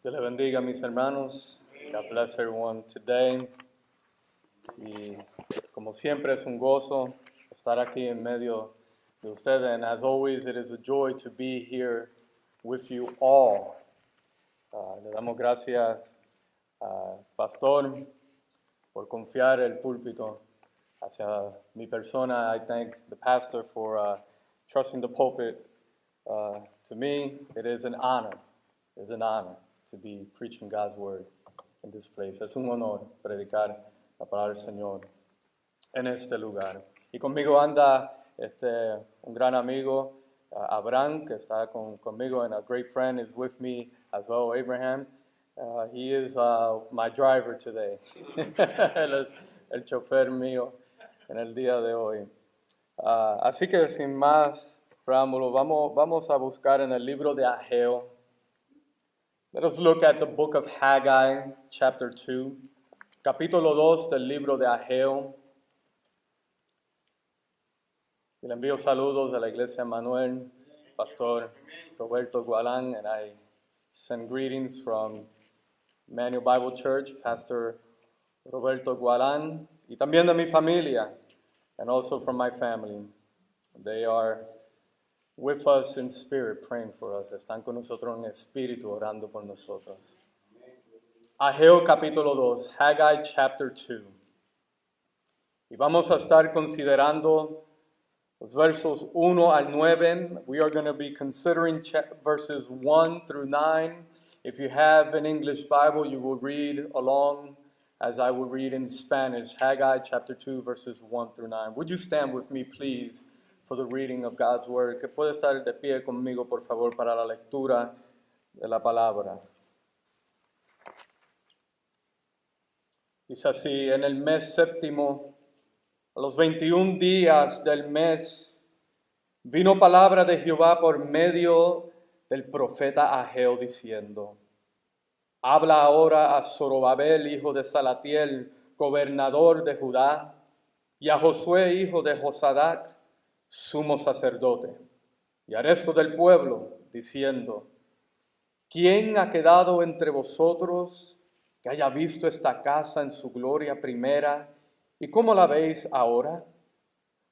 Dios le bendiga, mis hermanos. God bless everyone today. Y como siempre es un gozo estar aquí en medio de ustedes. And as always, it is a joy to be here with you all. Le damos gracias al pastor por confiar el púlpito hacia mi persona. I thank the pastor for trusting the pulpit to me. It is an honor. It is an honor to be preaching God's word in this place. Es un honor predicar la palabra del Señor en este lugar. Y conmigo anda un gran amigo, Abraham, que está conmigo, and a great friend is with me as well, Abraham. He is my driver today. Él es el chofer mío en el día de hoy. Así que sin más preámbulo, vamos a buscar en el libro de Ageo. Let us look at the book of Haggai, chapter 2, capítulo 2 del libro de Ageo. Y le envío saludos a la iglesia Manuel, Pastor Roberto Gualán, and I send greetings from Emmanuel Bible Church, Pastor Roberto Gualán, y también de mi familia, and also from my family. They are with us in spirit, praying for us. Están con nosotros en espíritu, orando por nosotros. Ageo capítulo 2, Haggai chapter 2. Y vamos a estar considerando los versos 1 al 9. We are going to be considering verses 1 through 9. If you have an English Bible, you will read along as I will read in Spanish. Haggai chapter 2, verses 1 through 9. Would you stand with me, please, for the reading of God's word? Que puede estar de pie conmigo, por favor, para la lectura de la palabra. Dice así: en el mes séptimo, a los 21 días del mes, vino palabra de Jehová por medio del profeta Ageo, diciendo: habla ahora a Zorobabel, hijo de Salatiel, gobernador de Judá, y a Josué, hijo de Josadac, sumo sacerdote, y al resto del pueblo, diciendo: ¿quién ha quedado entre vosotros que haya visto esta casa en su gloria primera, y cómo la veis ahora?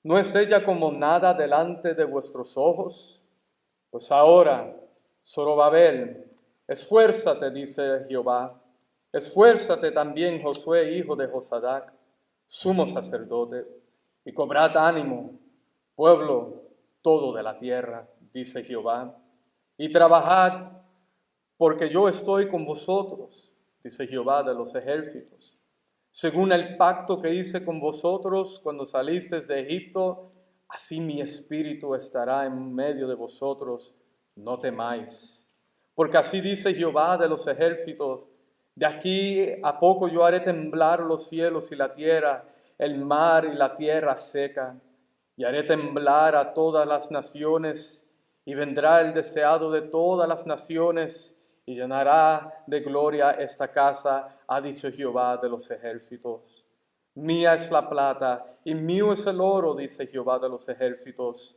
¿No es ella como nada delante de vuestros ojos? Pues ahora, Zorobabel, esfuérzate, dice Jehová, esfuérzate también, Josué, hijo de Josadac, sumo sacerdote, y cobrad ánimo, pueblo todo de la tierra, dice Jehová, y trabajad, porque yo estoy con vosotros, dice Jehová de los ejércitos, según el pacto que hice con vosotros cuando salisteis de Egipto, así mi espíritu estará en medio de vosotros, no temáis. Porque así dice Jehová de los ejércitos: de aquí a poco yo haré temblar los cielos y la tierra, el mar y la tierra seca, y haré temblar a todas las naciones, y vendrá el deseado de todas las naciones, y llenará de gloria esta casa, ha dicho Jehová de los ejércitos. Mía es la plata, y mío es el oro, dice Jehová de los ejércitos.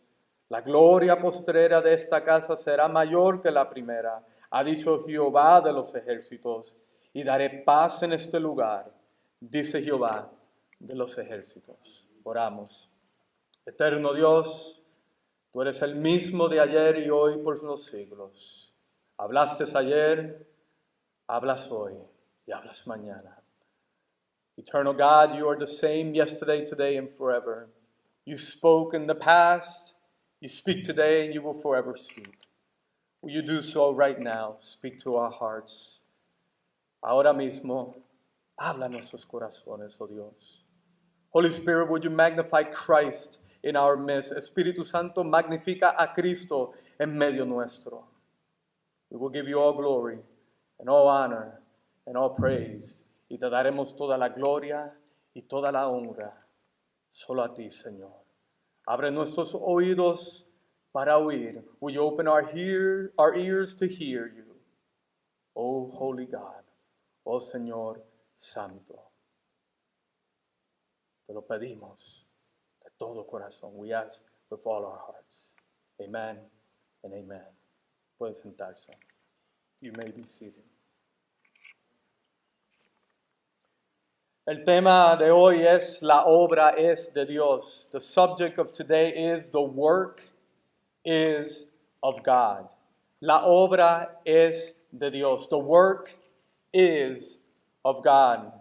La gloria postrera de esta casa será mayor que la primera, ha dicho Jehová de los ejércitos, y daré paz en este lugar, dice Jehová de los ejércitos. Oramos. Eterno Dios, tú eres el mismo de ayer y hoy por los siglos. Hablaste ayer, hablas hoy y hablas mañana. Eternal God, you are the same yesterday, today, and forever. You spoke in the past, you speak today, and you will forever speak. Will you do so right now? Speak to our hearts. Ahora mismo, habla a nuestros corazones, oh Dios. Holy Spirit, would you magnify Christ in our midst? Espíritu Santo, magnifica a Cristo en medio nuestro. We will give you all glory and all honor and all praise. Y te daremos toda la gloria y toda la honra solo a ti, Señor. Abre nuestros oídos para oír. Will you open our ears to hear you? Oh, holy God. Oh, Señor Santo. Te lo pedimos de todo corazón. We ask with all our hearts. Amen and amen. Pueden sentarse. You may be seated. El tema de hoy es la obra es de Dios. The subject of today is the work is of God. La obra es de Dios. The work is of God.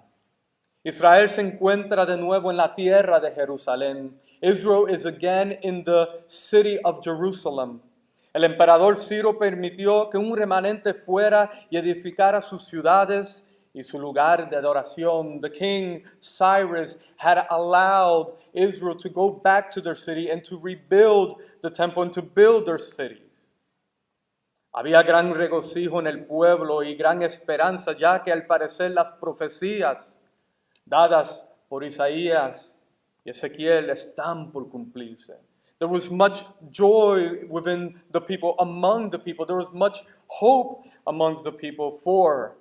Israel se encuentra de nuevo en la tierra de Jerusalén. Israel is again in the city of Jerusalem. El emperador Ciro permitió que un remanente fuera y edificara sus ciudades y su lugar de adoración. The king Cyrus had allowed Israel to go back to their city and to rebuild the temple and to build their cities. Había gran regocijo en el pueblo y gran esperanza, ya que al parecer las profecías dadas por Isaías y Ezequiel están por cumplirse. There was much joy within the people, among the people. There was much hope amongst the people, for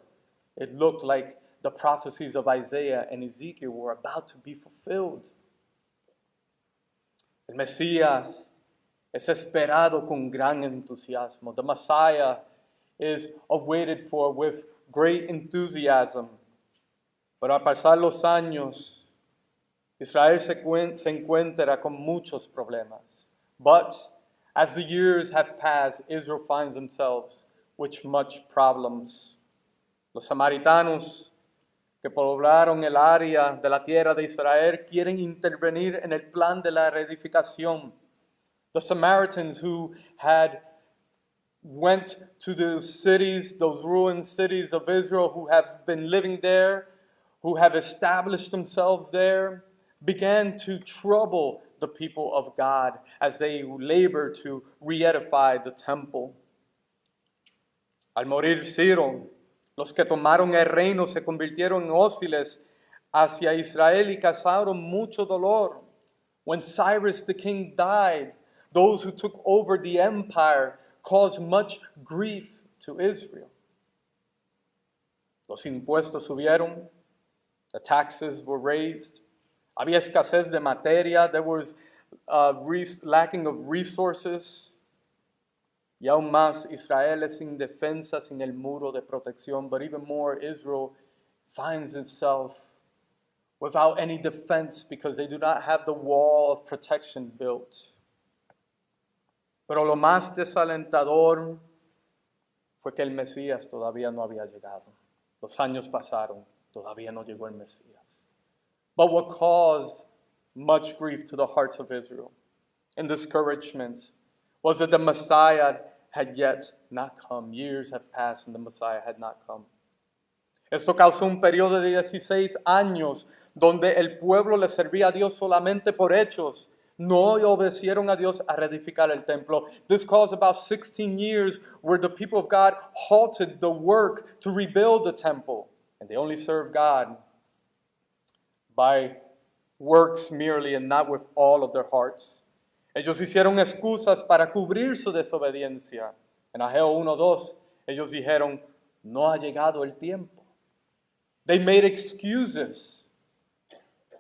it looked like the prophecies of Isaiah and Ezekiel were about to be fulfilled. El Mesías es esperado con gran entusiasmo. The Messiah is awaited for with great enthusiasm. Pero al pasar los años, Israel se encuentra con muchos problemas. But as the years have passed, Israel finds themselves with much problems. Los samaritanos que poblaron el área de la tierra de Israel quieren intervenir en el plan de la reedificación. The Samaritans who had went to the cities, those ruined cities of Israel, who have been living there, who have established themselves there, began to trouble the people of God as they labor to re-edify the temple. Al morir Ciro, los que tomaron el reino se convirtieron en hostiles hacia Israel y causaron mucho dolor. When Cyrus the king died, those who took over the empire caused much grief to Israel. Los impuestos subieron, the taxes were raised, había escasez de materia, there was lacking of resources. Y aún más, Israel es indefensa sin el muro de protección. But even more, Israel finds itself without any defense because they do not have the wall of protection built. Pero lo más desalentador fue que el Mesías todavía no había llegado. Los años pasaron, todavía no llegó el Mesías. But what caused much grief to the hearts of Israel and discouragement was that the Messiah had yet not come. Years have passed and the Messiah had not come. Esto causó un periodo de 16 años donde el pueblo le servía a Dios solamente por hechos. No obedecieron a Dios a reedificar el templo. This caused about 16 years where the people of God halted the work to rebuild the temple. And they only served God by works merely and not with all of their hearts. Ellos hicieron excusas para cubrir su desobediencia. En Ageo 1:2, ellos dijeron, no ha llegado el tiempo. They made excuses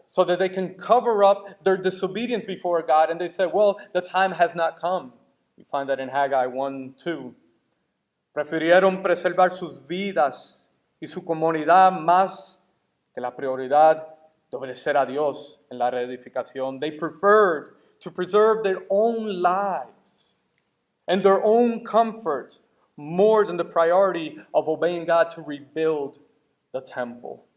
so that they can cover up their disobedience before God. And they said, well, the time has not come. We find that in Haggai 1:2. Prefirieron preservar sus vidas y su comunidad más que la prioridad de obedecer a Dios en la reedificación. They preferred to preserve their own lives and their own comfort more than the priority of obeying God to rebuild the temple.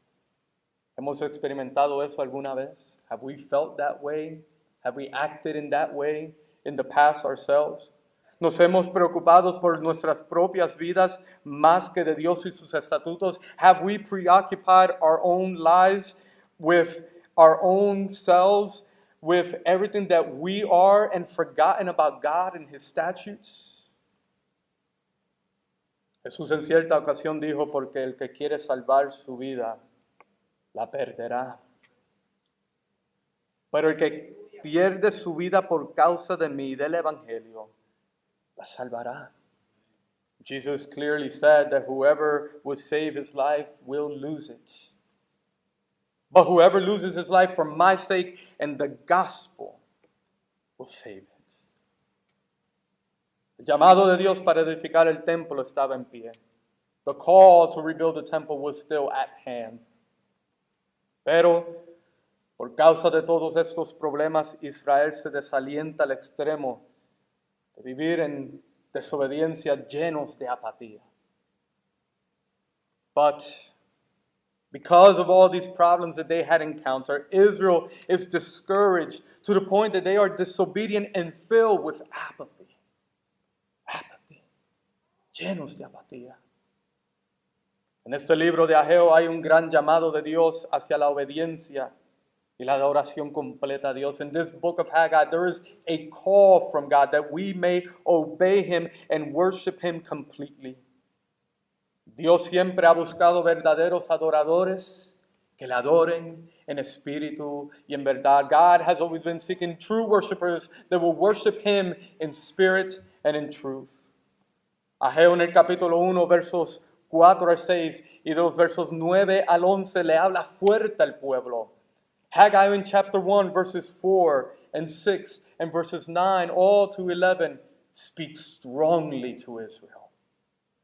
¿Hemos experimentado eso alguna vez? Have we felt that way? Have we acted in that way in the past ourselves? ¿Nos hemos preocupado por nuestras propias vidas más que de Dios y sus estatutos? Have we preoccupied our own lives with our own selves, with everything that we are, and forgotten about God and His statutes? Jesús en cierta ocasión dijo, porque el que quiere salvar su vida, la perderá. Pero el que pierde su vida por causa de mí y del Evangelio, la salvará. Jesus clearly said that whoever will save his life will lose it. But whoever loses his life for my sake and the gospel will save it. El llamado de Dios para edificar el templo estaba en pie. The call to rebuild the temple was still at hand. Pero por causa de todos estos problemas, Israel se desalienta al extremo de vivir en desobediencia, llenos de apatía. But because of all these problems that they had encountered, Israel is discouraged to the point that they are disobedient and filled with apathy. Apathy. Llenos de apatía. En este libro de Ageo hay un gran llamado de Dios hacia la obediencia y la adoración completa a Dios. In this book of Haggai, there is a call from God that we may obey Him and worship Him completely. Dios siempre ha buscado verdaderos adoradores que le adoren en espíritu y en verdad. God has always been seeking true worshipers that will worship Him in spirit and in truth. Ageo en el capítulo 1, versos 4 al 6 y de los versos 9 al 11 le habla fuerte al pueblo. Haggai in chapter 1, verses 4 and 6 and verses 9 all to 11 speaks strongly to Israel.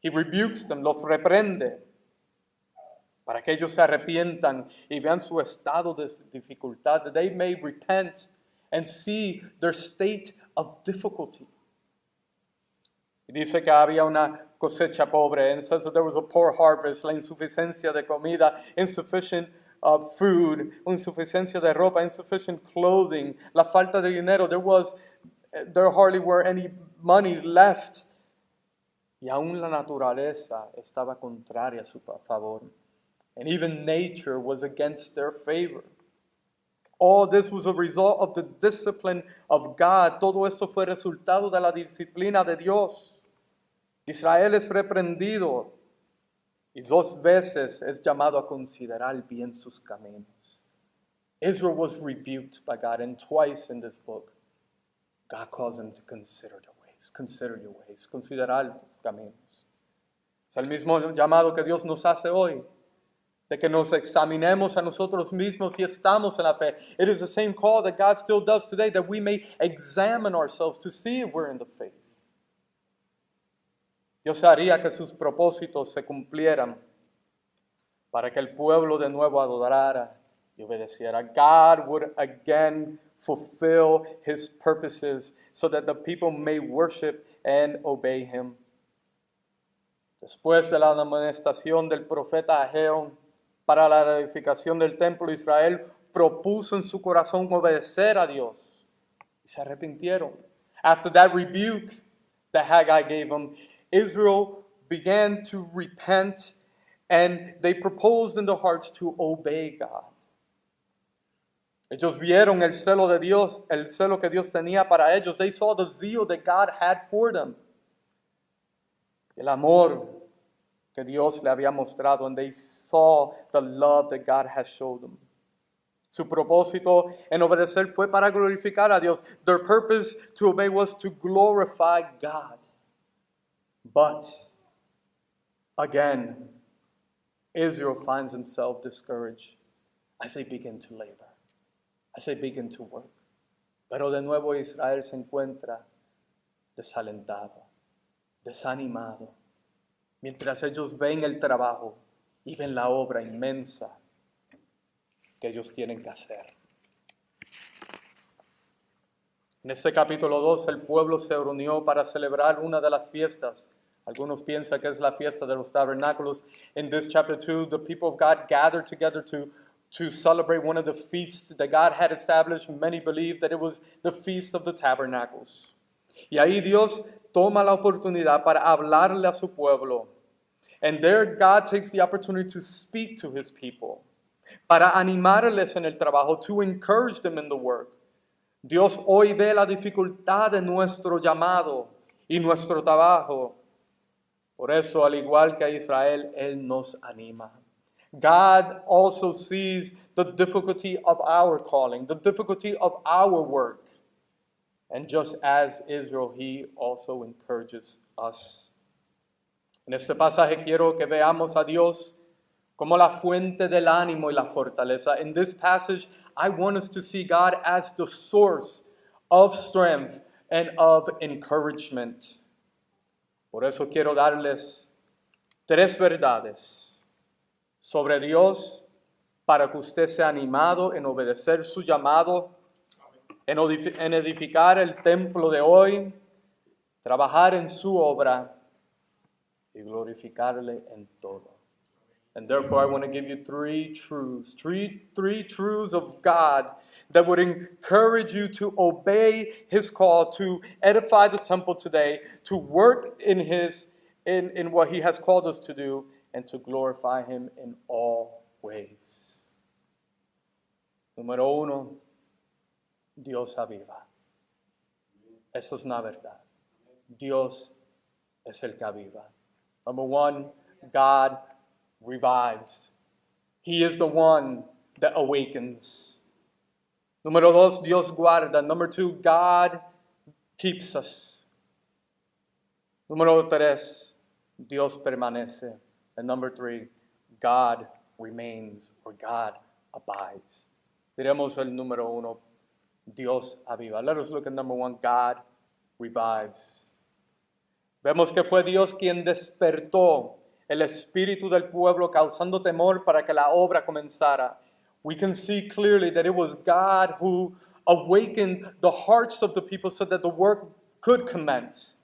He rebukes them, los reprende, para que ellos se arrepientan y vean su estado de dificultad, that they may repent and see their state of difficulty. Y dice que había una cosecha pobre, and says that there was a poor harvest, la insuficiencia de comida, insufficient food, insuficiencia de ropa, insufficient clothing, la falta de dinero. There hardly were any money left. Y aún la naturaleza estaba contraria a su favor. And even nature was against their favor. All this was a result of the discipline of God. Todo esto fue resultado de la disciplina de Dios. Israel es reprendido y 2 veces es llamado a considerar bien sus caminos. Israel was rebuked by God, and twice in this book, God calls him to consider their ways. Consider your ways. Considerar los caminos. Es el mismo llamado que Dios nos hace hoy, de que nos examinemos a nosotros mismos si estamos en la fe. It is the same call that God still does today, that we may examine ourselves to see if we're in the faith. Dios haría que sus propósitos se cumplieran para que el pueblo de nuevo adorara y obedeciera. God would again fulfill His purposes so that the people may worship and obey Him. Después de la amonestación del profeta Ageo para la edificación del templo, Israel propuso en su corazón obedecer a Dios y se arrepintieron. After that rebuke that Haggai gave them, Israel began to repent, and they proposed in their hearts to obey God. Ellos vieron el celo de Dios, el celo que Dios tenía para ellos. They saw the zeal that God had for them. El amor que Dios le había mostrado, and they saw the love that God has showed them. Su propósito en obedecer fue para glorificar a Dios. Their purpose to obey was to glorify God. But again, Israel finds himself discouraged as they begin to labor, as they begin to work. Pero de nuevo Israel se encuentra desalentado, desanimado, mientras ellos ven el trabajo y ven la obra inmensa que ellos tienen que hacer. En este capítulo 2 el pueblo se reunió para celebrar una de las fiestas. Algunos piensan que es la fiesta de los tabernáculos. In this chapter 2, the people of God gathered together to celebrate one of the feasts that God had established. Many believe that it was the Feast of the Tabernacles. Y ahí Dios toma la oportunidad para hablarle a su pueblo. And there God takes the opportunity to speak to His people, para animarles en el trabajo, to encourage them in the work. Dios hoy ve la dificultad de nuestro llamado y nuestro trabajo. Por eso, al igual que a Israel, Él nos anima. God also sees the difficulty of our calling, the difficulty of our work. And just as Israel, He also encourages us. En este pasaje quiero que veamos a Dios como la fuente del ánimo y la fortaleza. In this passage, I want us to see God as the source of strength and of encouragement. Por eso quiero darles 3 verdades sobre Dios para que usted sea animado en obedecer su llamado, en edificar el templo de hoy, trabajar en su obra y glorificarle en todo. And therefore, I want to give you three truths of God that would encourage you to obey His call, to edify the temple today, to work in what He has called us to do, and to glorify Him in all ways. Número uno, Dios aviva. Esa es la verdad. Dios es el que aviva. Number one, God revives. He is the one that awakens. Número dos, Dios guarda. Number two, God keeps us. Número tres, Dios permanece. And number three, God remains, or God abides. Diremos el número uno, Dios aviva. Let us look at number one, God revives. Vemos que fue Dios quien despertó el espíritu del pueblo, causando temor para que la obra comenzara. We can see clearly that it was God who awakened the hearts of the people so that the work could commence.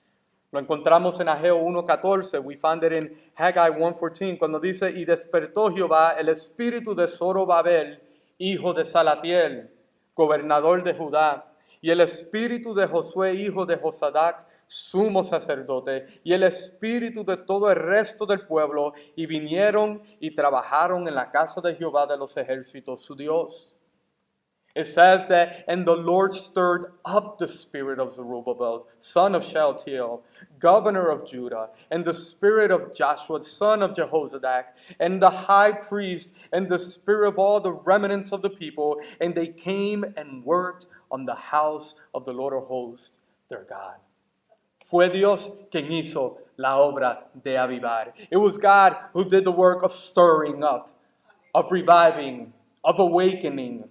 Lo encontramos en Ageo 1:14. We find it in Haggai 1:14, cuando dice, y despertó Jehová el espíritu de Zorobabel, hijo de Salatiel, gobernador de Judá, y el espíritu de Josué, hijo de Josadac, sumo sacerdote, y el espíritu de todo el resto del pueblo, y vinieron y trabajaron en la casa de Jehová de los ejércitos, su Dios. It says that, and the Lord stirred up the spirit of Zerubbabel, son of Shealtiel, governor of Judah, and the spirit of Joshua, son of Jehozadak, and the high priest, and the spirit of all the remnants of the people, and they came and worked on the house of the Lord of hosts, their God. Fue Dios quien hizo la obra de avivar. It was God who did the work of stirring up, of reviving, of awakening.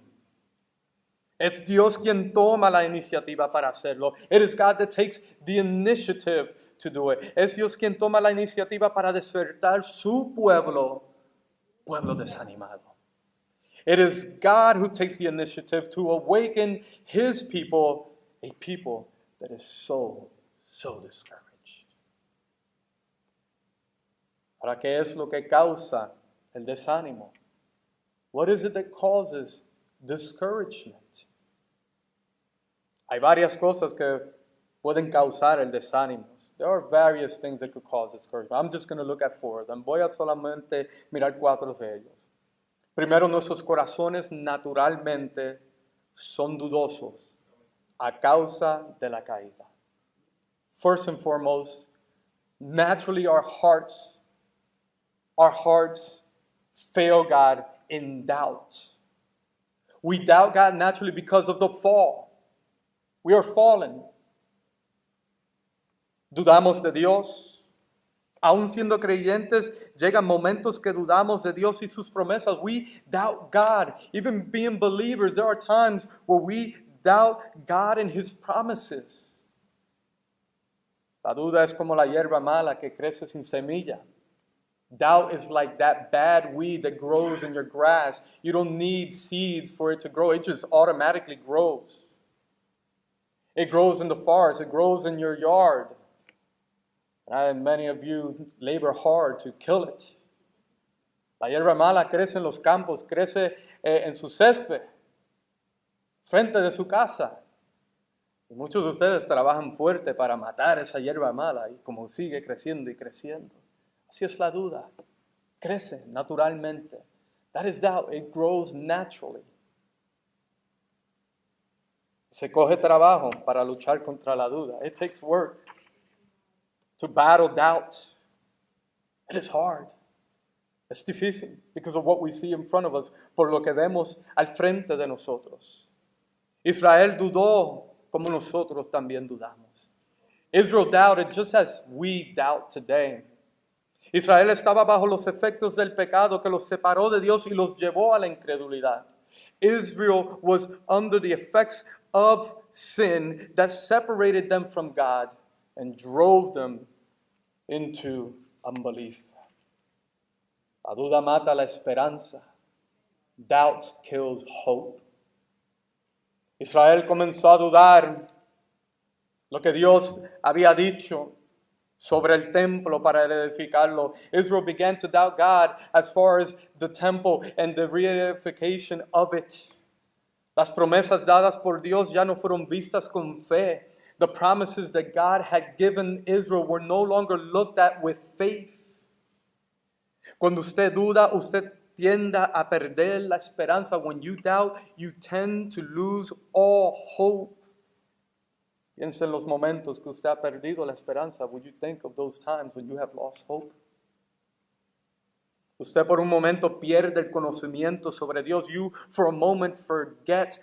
Es Dios quien toma la iniciativa para hacerlo. It is God that takes the initiative to do it. Es Dios quien toma la iniciativa para despertar su pueblo desanimado. It is God who takes the initiative to awaken His people, a people that is so discouraged. ¿Para qué es lo que causa el desánimo? What is it that causes discouragement? Hay varias cosas que pueden causar el desánimo. There are various things that could cause discouragement. I'm just going to look at four of them. Voy a solamente mirar cuatro de ellos. Primero, nuestros corazones naturalmente son dudosos a causa de la caída. First and foremost, naturally our hearts fail God in doubt. We doubt God naturally because of the fall. We are fallen. Dudamos de Dios. Aún siendo creyentes, llegan momentos que dudamos de Dios y sus promesas. We doubt God. Even being believers, there are times where we doubt God and His promises. La duda es como la hierba mala que crece sin semilla. Doubt is like that bad weed that grows in your grass. You don't need seeds for it to grow. It just automatically grows. It grows in the forest. It grows in your yard. And many of you labor hard to kill it. La hierba mala crece en los campos, crece en su césped, frente de su casa. Y muchos de ustedes trabajan fuerte para matar esa hierba mala y como sigue creciendo y creciendo. Así es la duda. Crece naturalmente. That is doubt. It grows naturally. Se coge trabajo para luchar contra la duda. It takes work to battle doubt. It is hard. Es difícil because of what we see in front of us, por lo que vemos al frente de nosotros. Israel dudó como nosotros también dudamos. Israel doubted just as we doubt today. Israel estaba bajo los efectos del pecado que los separó de Dios y los llevó a la incredulidad. Israel was under the effects of sin that separated them from God and drove them into unbelief. La duda mata la esperanza. Doubt kills hope. Israel comenzó a dudar lo que Dios había dicho sobre el templo para edificarlo. Israel began to doubt God as far as the temple and the reedification of it. Las promesas dadas por Dios ya no fueron vistas con fe. The promises that God had given Israel were no longer looked at with faith. Cuando usted duda, usted tiende a perder la esperanza. When you doubt, you tend to lose all hope. Piensa en los momentos que usted ha perdido la esperanza. Would you think of those times when you have lost hope? Usted por un momento pierde el conocimiento sobre Dios. You for a moment forget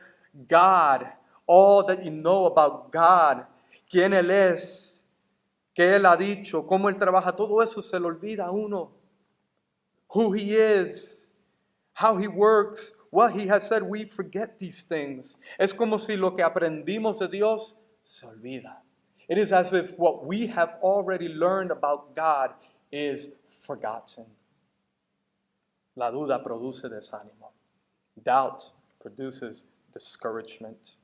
God, all that you know about God, quién Él es, qué Él ha dicho, cómo Él trabaja. Todo eso se le olvida a uno. Who He is, how He works, what He has said. We forget these things. Es como si lo que aprendimos de Dios se olvida. It is as if what we have already learned about God is forgotten. La duda produce desánimo. Doubt produces discouragement.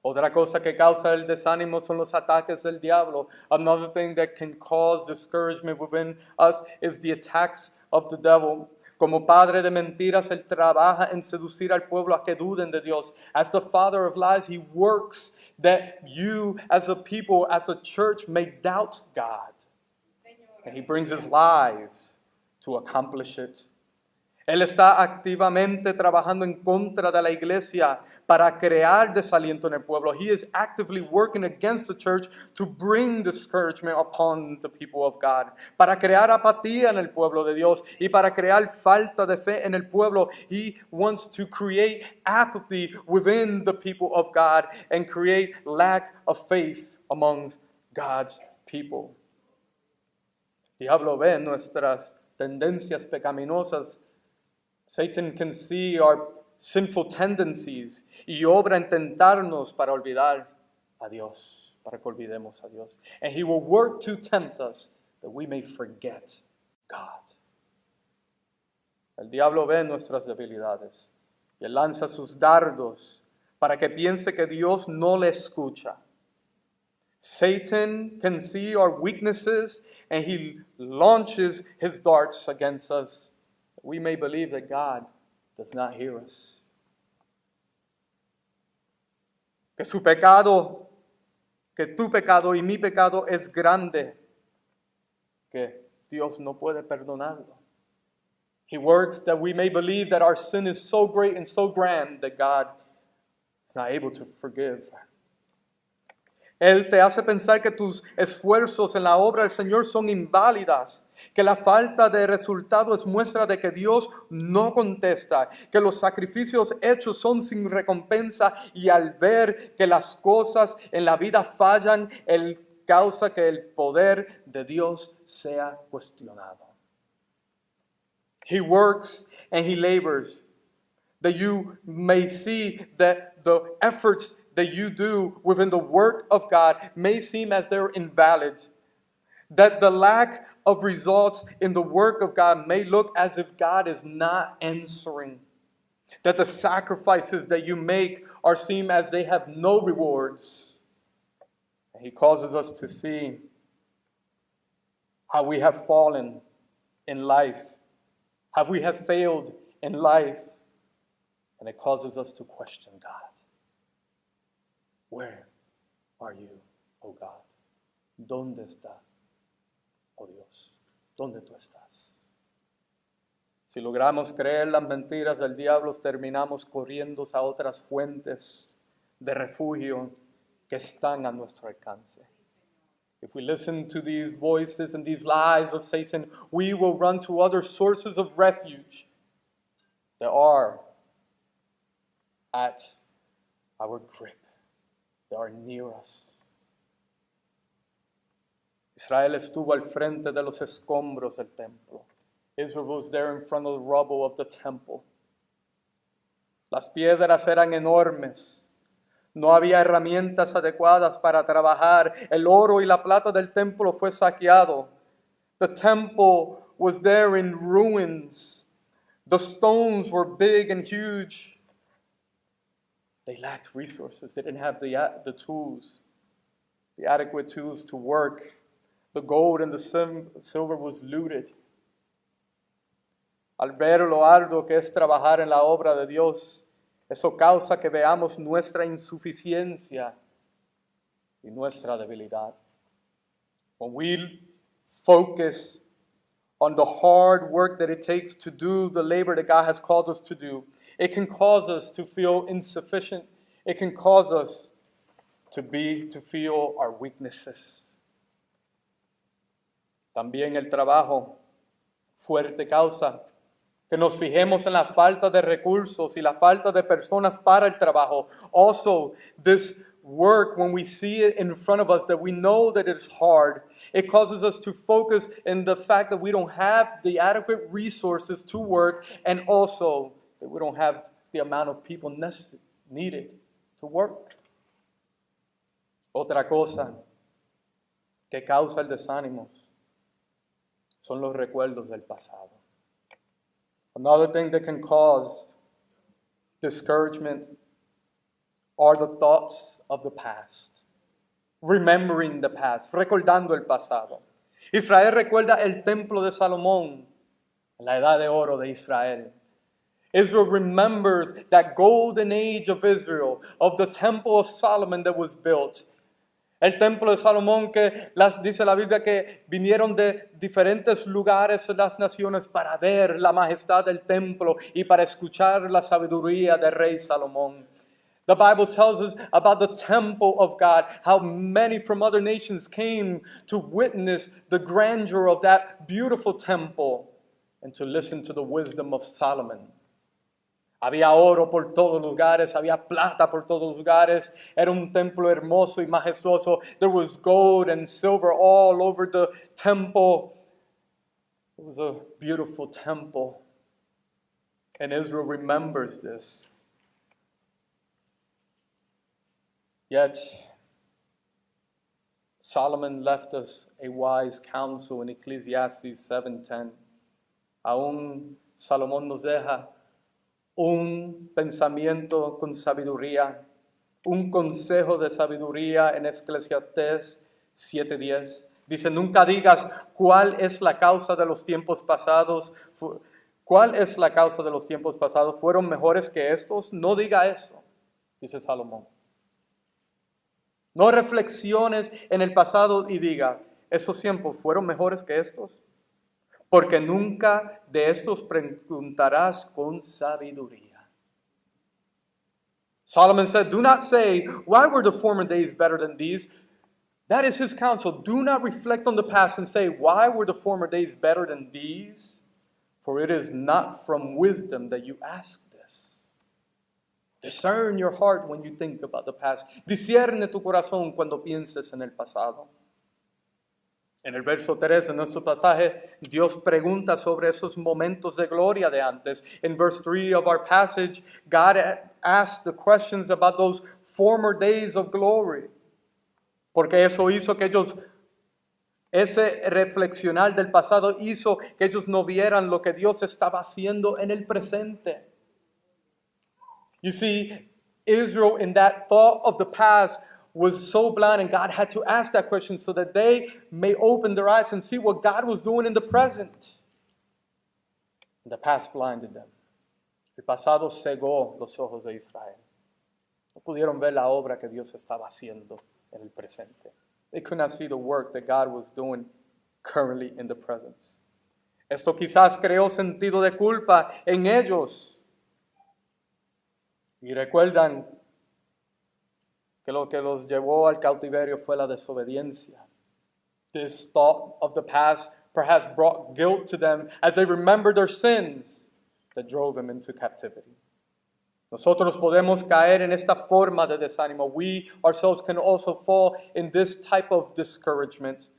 Otra cosa que causa el desánimo son los ataques del diablo. Another thing that can cause discouragement within us is the attacks of the devil. Como padre de mentiras, él trabaja en seducir al pueblo a que duden de Dios. As the father of lies, he works that you as a people, as a church, may doubt God. And he brings his lies to accomplish it. Él está activamente trabajando en contra de la iglesia para crear desaliento en el pueblo. He is actively working against the church to bring discouragement upon the people of God. Para crear apatía en el pueblo de Dios y para crear falta de fe en el pueblo. He wants to create apathy within the people of God and create lack of faith among God's people. El diablo ve nuestras tendencias pecaminosas. Satan can see our sinful tendencies y obra en tentarnos para olvidar a Dios, para que olvidemos a Dios. And he will work to tempt us that we may forget God. El diablo ve nuestras debilidades y él lanza sus dardos para que piense que Dios no le escucha. Satan can see our weaknesses and he launches his darts against us. We may believe that God does not hear us. Que su pecado, que tu pecado y mi pecado es grande, que Dios no puede perdonarlo. He works that we may believe that our sin is so great and so grand that God is not able to forgive. Él te hace pensar que tus esfuerzos en la obra del Señor son inválidas, que la falta de resultado es muestra de que Dios no contesta, que los sacrificios hechos son sin recompensa y al ver que las cosas en la vida fallan, Él causa que el poder de Dios sea cuestionado. He works and He labors, that you may see that the efforts that you do within the work of God may seem as they're invalid. That the lack of results in the work of God may look as if God is not answering. That the sacrifices that you make are seen as they have no rewards. And He causes us to see how we have fallen in life, how we have failed in life. And it causes us to question God. Where are you, oh God? ¿Dónde está, oh Dios? ¿Dónde tú estás? Si logramos creer las mentiras del diablo, terminamos corriendo a otras fuentes de refugio que están a nuestro alcance. If we listen to these voices and these lies of Satan, we will run to other sources of refuge that are at our grip. They are near us. Israel estuvo al frente de los escombros del templo. Israel was there in front of the rubble of the temple. Las piedras eran enormes. No había herramientas adecuadas para trabajar. El oro y la plata del templo fue saqueado. The temple was there in ruins. The stones were big and huge. They lacked resources. They didn't have the tools, the adequate tools to work. The gold and the silver was looted. Al ver lo arduo que es trabajar en la obra de Dios, eso causa que veamos nuestra insuficiencia y nuestra debilidad. When we focus on the hard work that it takes to do the labor that God has called us to do, it can cause us to feel insufficient. It can cause us to feel our weaknesses. También el trabajo fuerte causa que nos fijemos en la falta de recursos y la falta de personas para el trabajo. Also, this work, when we see it in front of us, that we know that it's hard, it causes us to focus in the fact that we don't have the adequate resources to work, and also that we don't have the amount of people needed to work. Otra cosa que causa el desánimo son los recuerdos del pasado. Another thing that can cause discouragement are the thoughts of the past. Remembering the past, recordando el pasado. Israel recuerda el templo de Salomón, la edad de oro de Israel. Israel remembers that golden age of Israel, of the temple of Solomon that was built. El templo de Salomón que dice la Biblia que vinieron de diferentes lugares de las naciones para ver la majestad del templo y para escuchar la sabiduría del rey Salomón. The Bible tells us about the temple of God, how many from other nations came to witness the grandeur of that beautiful temple and to listen to the wisdom of Solomon. Había oro por todos los lugares, había plata por todos los lugares. Era un templo hermoso y majestuoso. There was gold and silver all over the temple. It was a beautiful temple. And Israel remembers this. Yet, Solomon left us a wise counsel in Ecclesiastes 7:10. Aún Salomón nos deja un pensamiento con sabiduría, un consejo de sabiduría en Eclesiastés 7:10. Dice, nunca digas cuál es la causa de los tiempos pasados. ¿Cuál es la causa de los tiempos pasados? ¿Fueron mejores que estos? No diga eso, dice Salomón. No reflexiones en el pasado y diga, ¿esos tiempos fueron mejores que estos? Porque nunca de estos preguntarás con sabiduría. Solomon said, do not say, why were the former days better than these? That is his counsel. Do not reflect on the past and say, why were the former days better than these? For it is not from wisdom that you ask this. Discern your heart when you think about the past. Discierne tu corazón cuando pienses en el pasado. En el verso 3 de nuestro pasaje, Dios pregunta sobre esos momentos de gloria de antes. In verse 3 of our passage, God asked the questions about those former days of glory. Porque eso hizo que ese reflexionar del pasado hizo que ellos no vieran lo que Dios estaba haciendo en el presente. You see, Israel in that thought of the past was so blind, and God had to ask that question so that they may open their eyes and see what God was doing in the present. The past blinded them. El pasado cegó los ojos de Israel. No pudieron ver la obra que Dios estaba haciendo en el presente. They could not see the work that God was doing currently in the present. Esto quizás creó sentido de culpa en ellos. Y recuerdan que lo que los llevó al cautiverio fue la desobediencia. This thought of the past perhaps brought guilt to them as they remembered their sins that drove them into captivity. Nosotros podemos caer en esta forma de desánimo. We ourselves can also fall in this type of discouragement.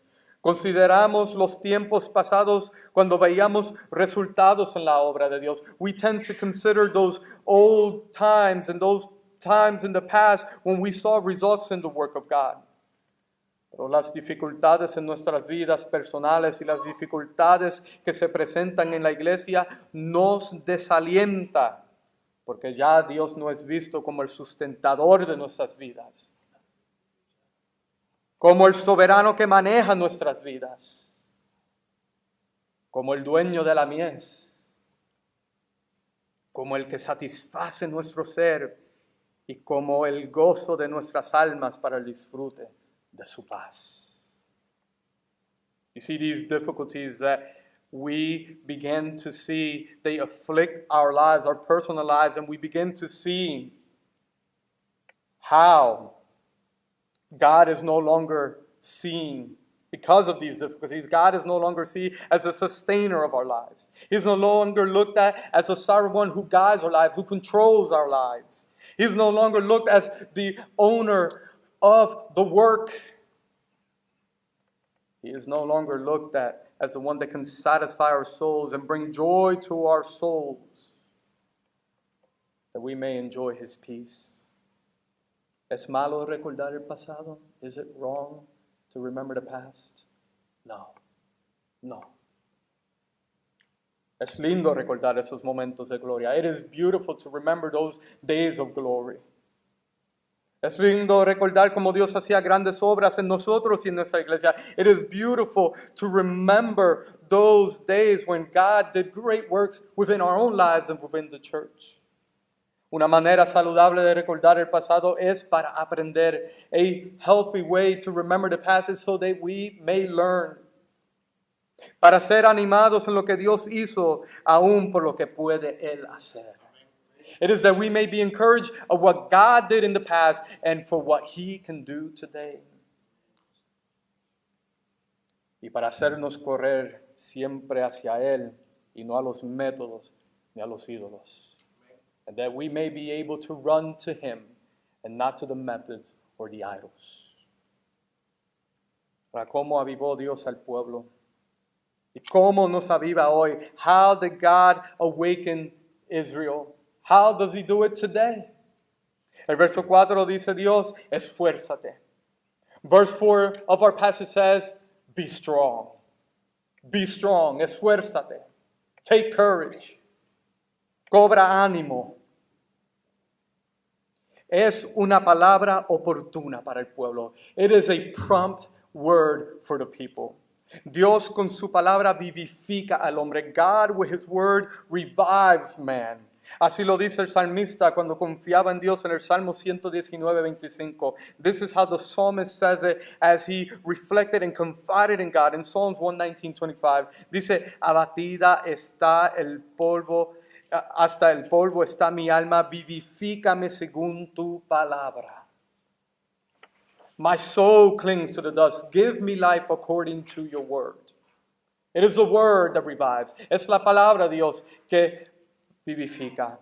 Consideramos los tiempos pasados cuando veíamos resultados en la obra de Dios. We tend to consider those old times and those times in the past when we saw results in the work of God. Pero las dificultades en nuestras vidas personales y las dificultades que se presentan en la iglesia nos desalienta, porque ya Dios no es visto como el sustentador de nuestras vidas, como el soberano que maneja nuestras vidas, como el dueño de la mies, como el que satisface nuestro ser y como el gozo de nuestras almas para el disfrute de su paz. You see, these difficulties that we begin to see, they afflict our lives, our personal lives, and we begin to see how God is no longer seen because of these difficulties. God is no longer seen as a sustainer of our lives. He's no longer looked at as a sovereign one who guides our lives, who controls our lives. He's no longer looked as the owner of the work. He is no longer looked at as the one that can satisfy our souls and bring joy to our souls, that we may enjoy His peace. ¿Es malo recordar el pasado? Is it wrong to remember the past? No, no. Es lindo recordar esos momentos de gloria. It is beautiful to remember those days of glory. Es lindo recordar cómo Dios hacía grandes obras en nosotros y en nuestra iglesia. It is beautiful to remember those days when God did great works within our own lives and within the church. Una manera saludable de recordar el pasado es para aprender. A healthy way to remember the past is so that we may learn. Para ser animados en lo que Dios hizo, aún por lo que puede Él hacer. It is that we may be encouraged of what God did in the past and for what He can do today. Y para hacernos correr siempre hacia Él y no a los métodos ni a los ídolos. And that we may be able to run to Him and not to the methods or the idols. Para cómo avivó Dios al pueblo. Y cómo nos aviva hoy. How did God awaken Israel? How does He do it today? El verso 4 dice Dios, esfuérzate. Verse 4 of our passage says, be strong. Be strong, esfuérzate. Take courage. Cobra ánimo. Es una palabra oportuna para el pueblo. It is a prompt word for the people. Dios con su palabra vivifica al hombre. God with His word revives man. Así lo dice el salmista cuando confiaba en Dios en el Salmo 119:25. This is how the psalmist says it as he reflected and confided in God in Psalms 119:25. Dice, abatida está el polvo, hasta el polvo está mi alma, vivifícame según tu palabra. My soul clings to the dust. Give me life according to your word. It is the word that revives. Es la palabra de Dios que vivifica.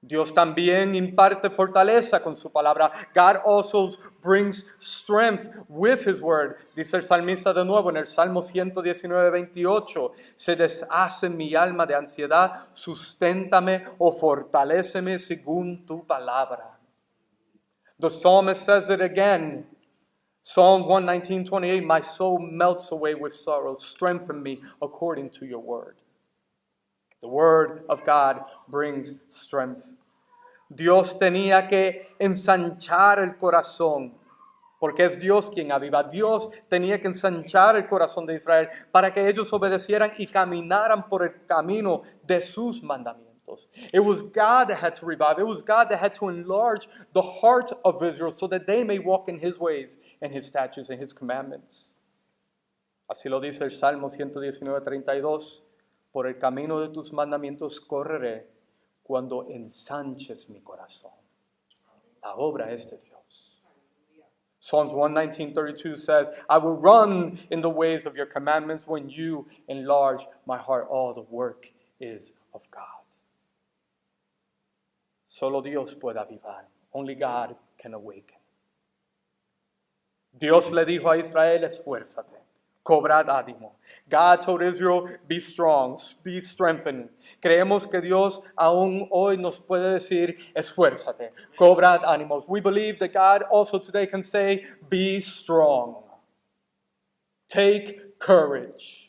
Dios también imparte fortaleza con su palabra. God also brings strength with His word. Dice el salmista de nuevo en el Salmo 119:28. Se deshace mi alma de ansiedad, susténtame o fortaléceme según tu palabra. The psalmist says it again. Psalm 119:28. My soul melts away with sorrow. Strengthen me according to your word. The word of God brings strength. Dios tenía que ensanchar el corazón, porque es Dios quien aviva. Dios tenía que ensanchar el corazón de Israel para que ellos obedecieran y caminaran por el camino de sus mandamientos. It was God that had to revive. It was God that had to enlarge the heart of Israel so that they may walk in His ways and His statutes and His commandments. Así lo dice el Salmo 119:32. Por el camino de tus mandamientos correré cuando ensanches mi corazón. La obra es de Dios. Psalms 119:32 says, I will run in the ways of your commandments when you enlarge my heart. All the work is of God. Solo Dios puede avivar. Only God can awaken. Dios le dijo a Israel, esfuérzate. Cobrad ánimo. God told Israel, be strong, be strengthened. Creemos que Dios aún hoy nos puede decir, esfuérzate, cobrad ánimos. We believe that God also today can say, be strong. Take courage.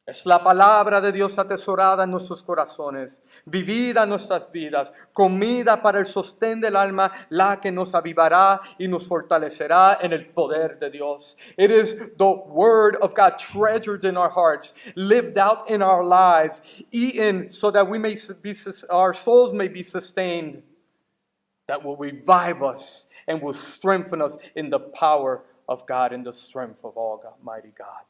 Es la palabra de Dios atesorada en nuestros corazones, vivida en nuestras vidas, comida para el sostén del alma, la que nos avivará y nos fortalecerá en el poder de Dios. It is the word of God treasured in our hearts, lived out in our lives, eaten so that we may be, our souls may be sustained, that will revive us and will strengthen us in the power of God, in the strength of Almighty God.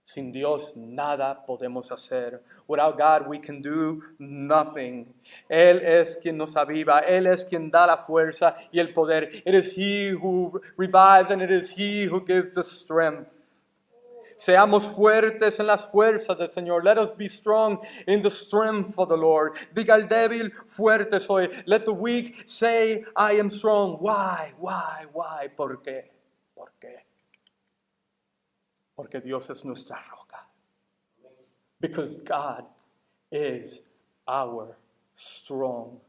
Sin Dios nada podemos hacer. Without God we can do nothing. Él es quien nos aviva. Él es quien da la fuerza y el poder. It is He who revives and it is He who gives the strength. Seamos fuertes en las fuerzas del Señor. Let us be strong in the strength of the Lord. Diga el débil, fuerte soy. Let the weak say, I am strong. Why? ¿Por qué? ¿Por qué? Porque Dios es nuestra roca. Because God is our strong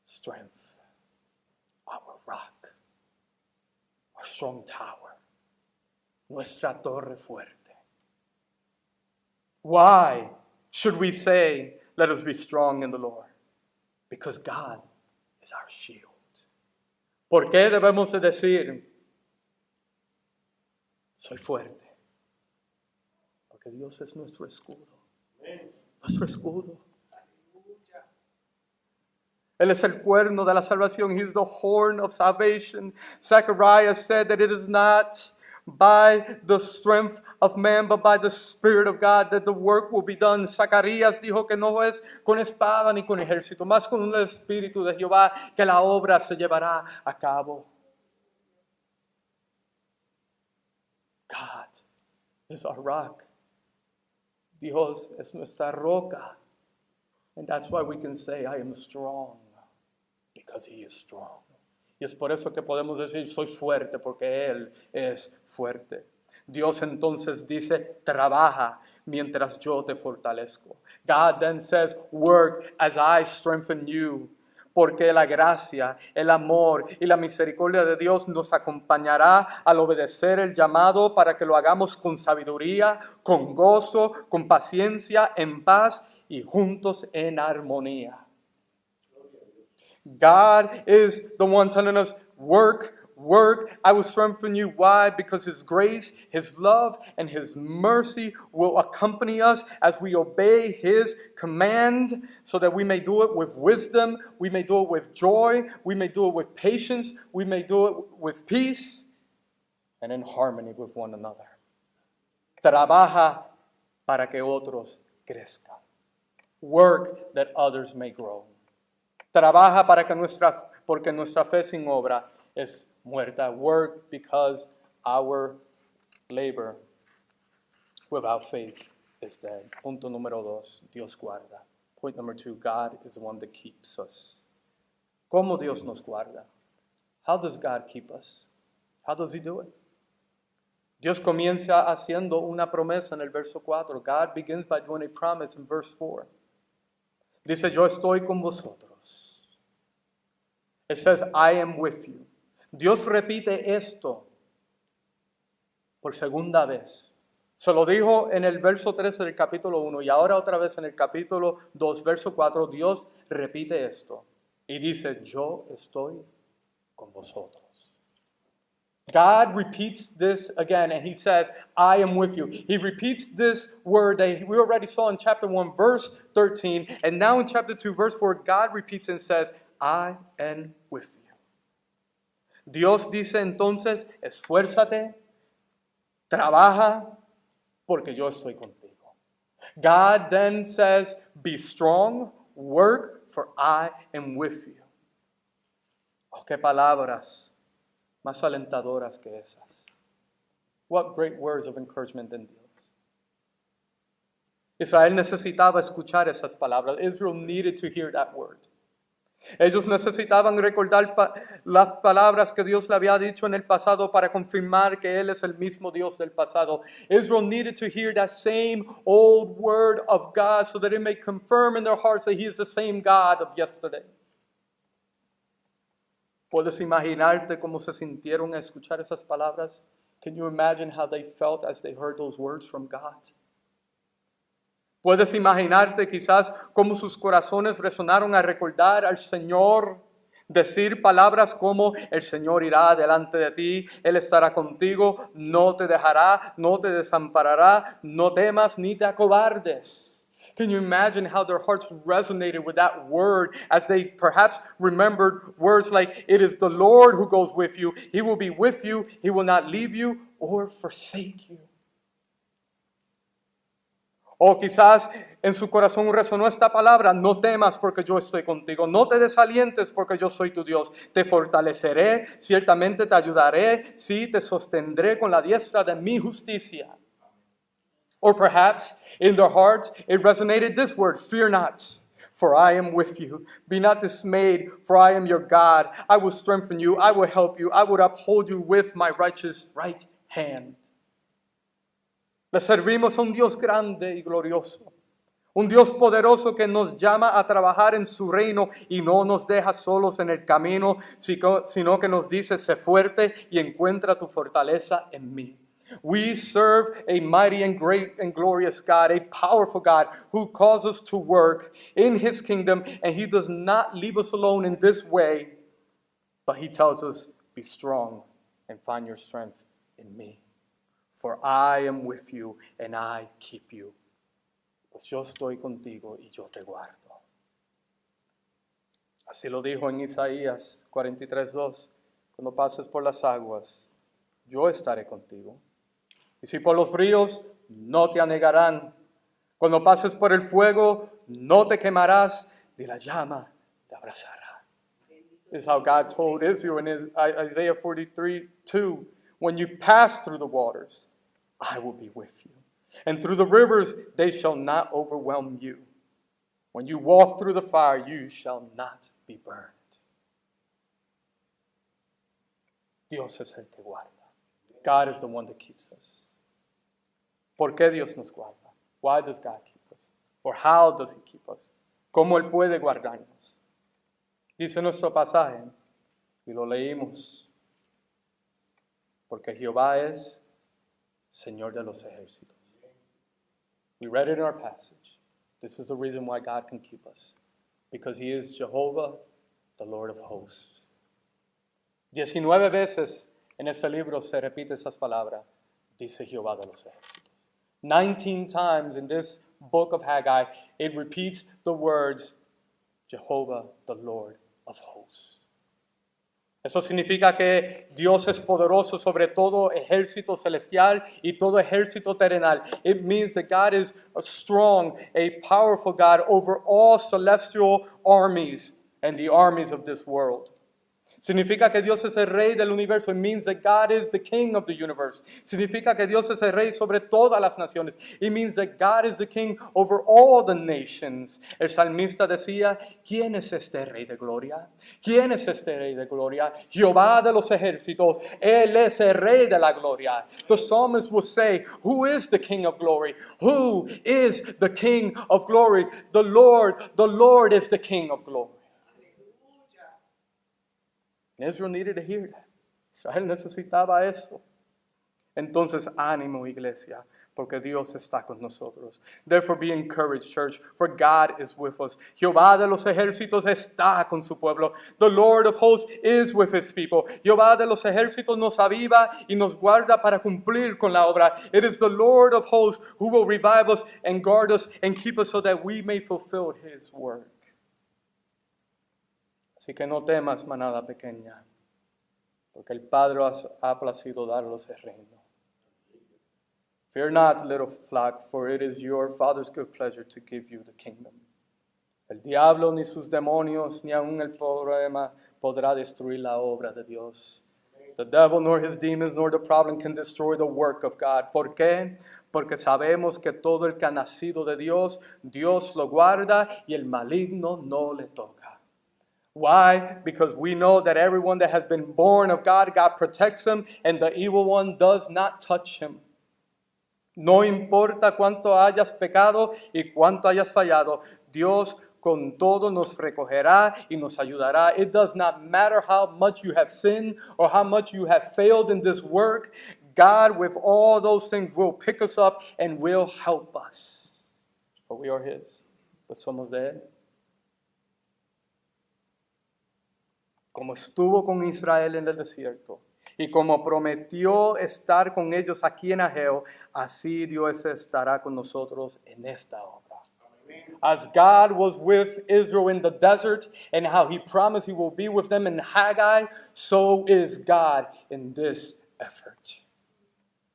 strength, our rock, our strong tower, nuestra torre fuerte. Why should we say, let us be strong in the Lord? Because God is our shield. ¿Por qué debemos de decir, soy fuerte? Porque Dios es nuestro escudo. Nuestro escudo. Él es el cuerno de la salvación. He is the horn of salvation. Zechariah said that it is not by the strength of man, but by the Spirit of God that the work will be done. Zacarías dijo que no es con espada ni con ejército, más con el Espíritu de Jehová que la obra se llevará a cabo. God is our rock. Dios es nuestra roca. And that's why we can say, I am strong, because He is strong. Y es por eso que podemos decir, soy fuerte, porque Él es fuerte. Dios entonces dice, trabaja mientras yo te fortalezco. God then says, work as I strengthen you. Porque la gracia, el amor y la misericordia de Dios nos acompañará al obedecer el llamado para que lo hagamos con sabiduría, con gozo, con paciencia, en paz y juntos en armonía. God is the one telling us, work, I will strengthen you. Why? Because His grace, His love, and His mercy will accompany us as we obey His command so that we may do it with wisdom, we may do it with joy, we may do it with patience, we may do it with peace and in harmony with one another. Trabaja para que otros crezcan. Work that others may grow. Trabaja porque nuestra fe sin obra es muerta. Work because our labor without faith is dead. Punto número 2, Dios guarda. Point number 2, God is the one that keeps us. ¿Cómo Dios nos guarda? How does God keep us? How does He do it? Dios comienza haciendo una promesa en el verso 4. God begins by doing a promise in verse 4. Dice, yo estoy con vosotros. It says, I am with you. Dios repite esto por segunda vez. Se lo dijo en el verso 13 del capítulo 1 y ahora otra vez en el capítulo 2, verso 4, Dios repite esto y dice, yo estoy con vosotros. God repeats this again and He says, I am with you. He repeats this word that we already saw in chapter 1, verse 13, and now in chapter 2, verse 4, God repeats and says, I am with you. Dios dice entonces, esfuérzate, trabaja, porque yo estoy contigo. God then says, be strong, work, for I am with you. Oh, qué palabras más alentadoras que esas. What great words of encouragement in Dios. Israel necesitaba escuchar esas palabras. Israel needed to hear that word. Ellos necesitaban recordar las palabras que Dios le había dicho en el pasado para confirmar que Él es el mismo Dios del pasado. Israel needed to hear that same old word of God so that it may confirm in their hearts that He is the same God of yesterday. ¿Puedes imaginarte cómo se sintieron a escuchar esas palabras? Can you imagine how they felt as they heard those words from God? ¿Puedes imaginarte quizás cómo sus corazones resonaron a recordar al Señor? Decir palabras como el Señor irá delante de ti, Él estará contigo, no te dejará, no te desamparará, no temas ni te acobardes. Can you imagine how their hearts resonated with that word as they perhaps remembered words like, it is the Lord who goes with you, He will be with you, He will not leave you or forsake you. O quizás en su corazón resonó esta palabra, no temas porque yo estoy contigo, no te desalientes porque yo soy tu Dios, te fortaleceré, ciertamente te ayudaré, sí, te sostendré con la diestra de mi justicia. Or perhaps in their hearts it resonated this word, fear not, for I am with you. Be not dismayed, for I am your God. I will strengthen you, I will help you, I will uphold you with my righteous right hand. Le servimos a un Dios grande y glorioso, un Dios poderoso que nos llama a trabajar en su reino y no nos deja solos en el camino, sino que nos dice, sé fuerte y encuentra tu fortaleza en mí. We serve a mighty and great and glorious God, a powerful God who calls us to work in His kingdom, and He does not leave us alone in this way, but He tells us, be strong and find your strength in me. For I am with you and I keep you. Pues yo estoy contigo y yo te guardo. Así lo dijo en Isaías 43:2. Cuando pases por las aguas, yo estaré contigo. Y si por los ríos, no te anegarán. Cuando pases por el fuego, no te quemarás, ni la llama te abrazará. This is how God told Israel in Isaiah 43:2. When you pass through the waters, I will be with you. And through the rivers, they shall not overwhelm you. When you walk through the fire, you shall not be burned. Dios es el que guarda. God is the one that keeps us. ¿Por qué Dios nos guarda? Why does God keep us? Or how does He keep us? ¿Cómo Él puede guardarnos? Dice nuestro pasaje, y lo leímos, porque Jehová es Señor de los ejércitos. We read it in our passage. This is the reason why God can keep us. Because He is Jehovah, the Lord of hosts. 19 veces en este libro se repite esas palabras. Dice Jehová de los ejércitos. 19 times in this book of Haggai, it repeats the words, Jehovah, the Lord of hosts. Eso significa que Dios es poderoso sobre todo ejército celestial y todo ejército terrenal. It means that God is a strong, a powerful God over all celestial armies and the armies of this world. Significa que Dios es el rey del universo. It means that God is the king of the universe. Significa que Dios es el rey sobre todas las naciones. It means that God is the king over all the nations. El salmista decía, ¿quién es este rey de gloria? ¿Quién es este rey de gloria? Jehová de los ejércitos. Él es el rey de la gloria. The psalmist will say, who is the king of glory? Who is the king of glory? The Lord is the king of glory. Israel needed to hear that. Israel necesitaba eso. Entonces, ánimo, iglesia, porque Dios está con nosotros. Therefore, be encouraged, church, for God is with us. Jehová de los ejércitos está con su pueblo. The Lord of hosts is with His people. Jehová de los ejércitos nos aviva y nos guarda para cumplir con la obra. It is the Lord of hosts who will revive us and guard us and keep us so that we may fulfill His work. Así que no temas, manada pequeña, porque el Padre ha placido daros el reino. Fear not, little flock, for it is your Father's good pleasure to give you the kingdom. El diablo, ni sus demonios, ni aun el problema podrá destruir la obra de Dios. The devil, nor his demons, nor the problem can destroy the work of God. ¿Por qué? Porque sabemos que todo el que ha nacido de Dios, Dios lo guarda y el maligno no le toca. Why? Because we know that everyone that has been born of God, God protects him, and the evil one does not touch him. No importa cuánto hayas pecado y cuánto hayas fallado, Dios con todo nos recogerá y nos ayudará. It does not matter how much you have sinned or how much you have failed in this work. God, with all those things, will pick us up and will help us. For we are His. Pues somos de Él. Como estuvo con Israel en el desierto y como prometió estar con ellos aquí en Ageo, así Dios estará con nosotros en esta obra. As God was with Israel in the desert and how He promised He will be with them in Haggai, so is God in this effort,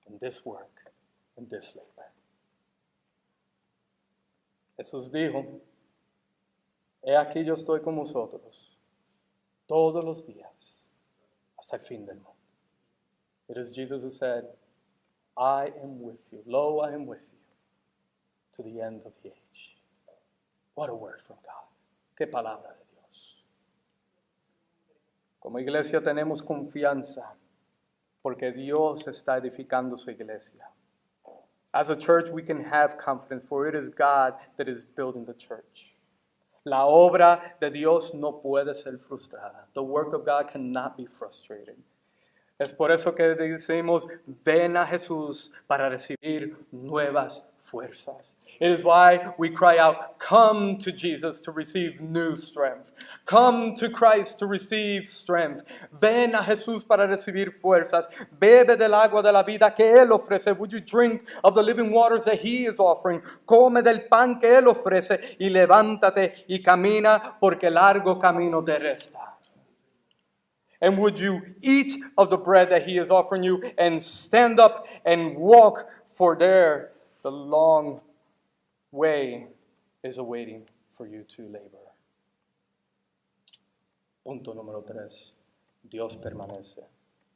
in this work, in this labor. Jesús dijo, he aquí yo estoy con vosotros todos los días hasta el fin del mundo. It is Jesus who said, I am with you. Lo, I am with you to the end of the age. What a word from God. Qué palabra de Dios. Como iglesia tenemos confianza porque Dios está edificando su iglesia. As a church, we can have confidence, for it is God that is building the church. La obra de Dios no puede ser frustrada. The work of God cannot be frustrated. Es por eso que decimos, ven a Jesús para recibir nuevas fuerzas. It is why we cry out, come to Jesus to receive new strength. Come to Christ to receive strength. Ven a Jesús para recibir fuerzas. Bebe del agua de la vida que Él ofrece. Would you drink of the living waters that He is offering? Come del pan que Él ofrece y levántate y camina porque largo camino te resta. And would you eat of the bread that He is offering you and stand up and walk, for there the long way is awaiting for you to labor. Punto número 3. Dios permanece.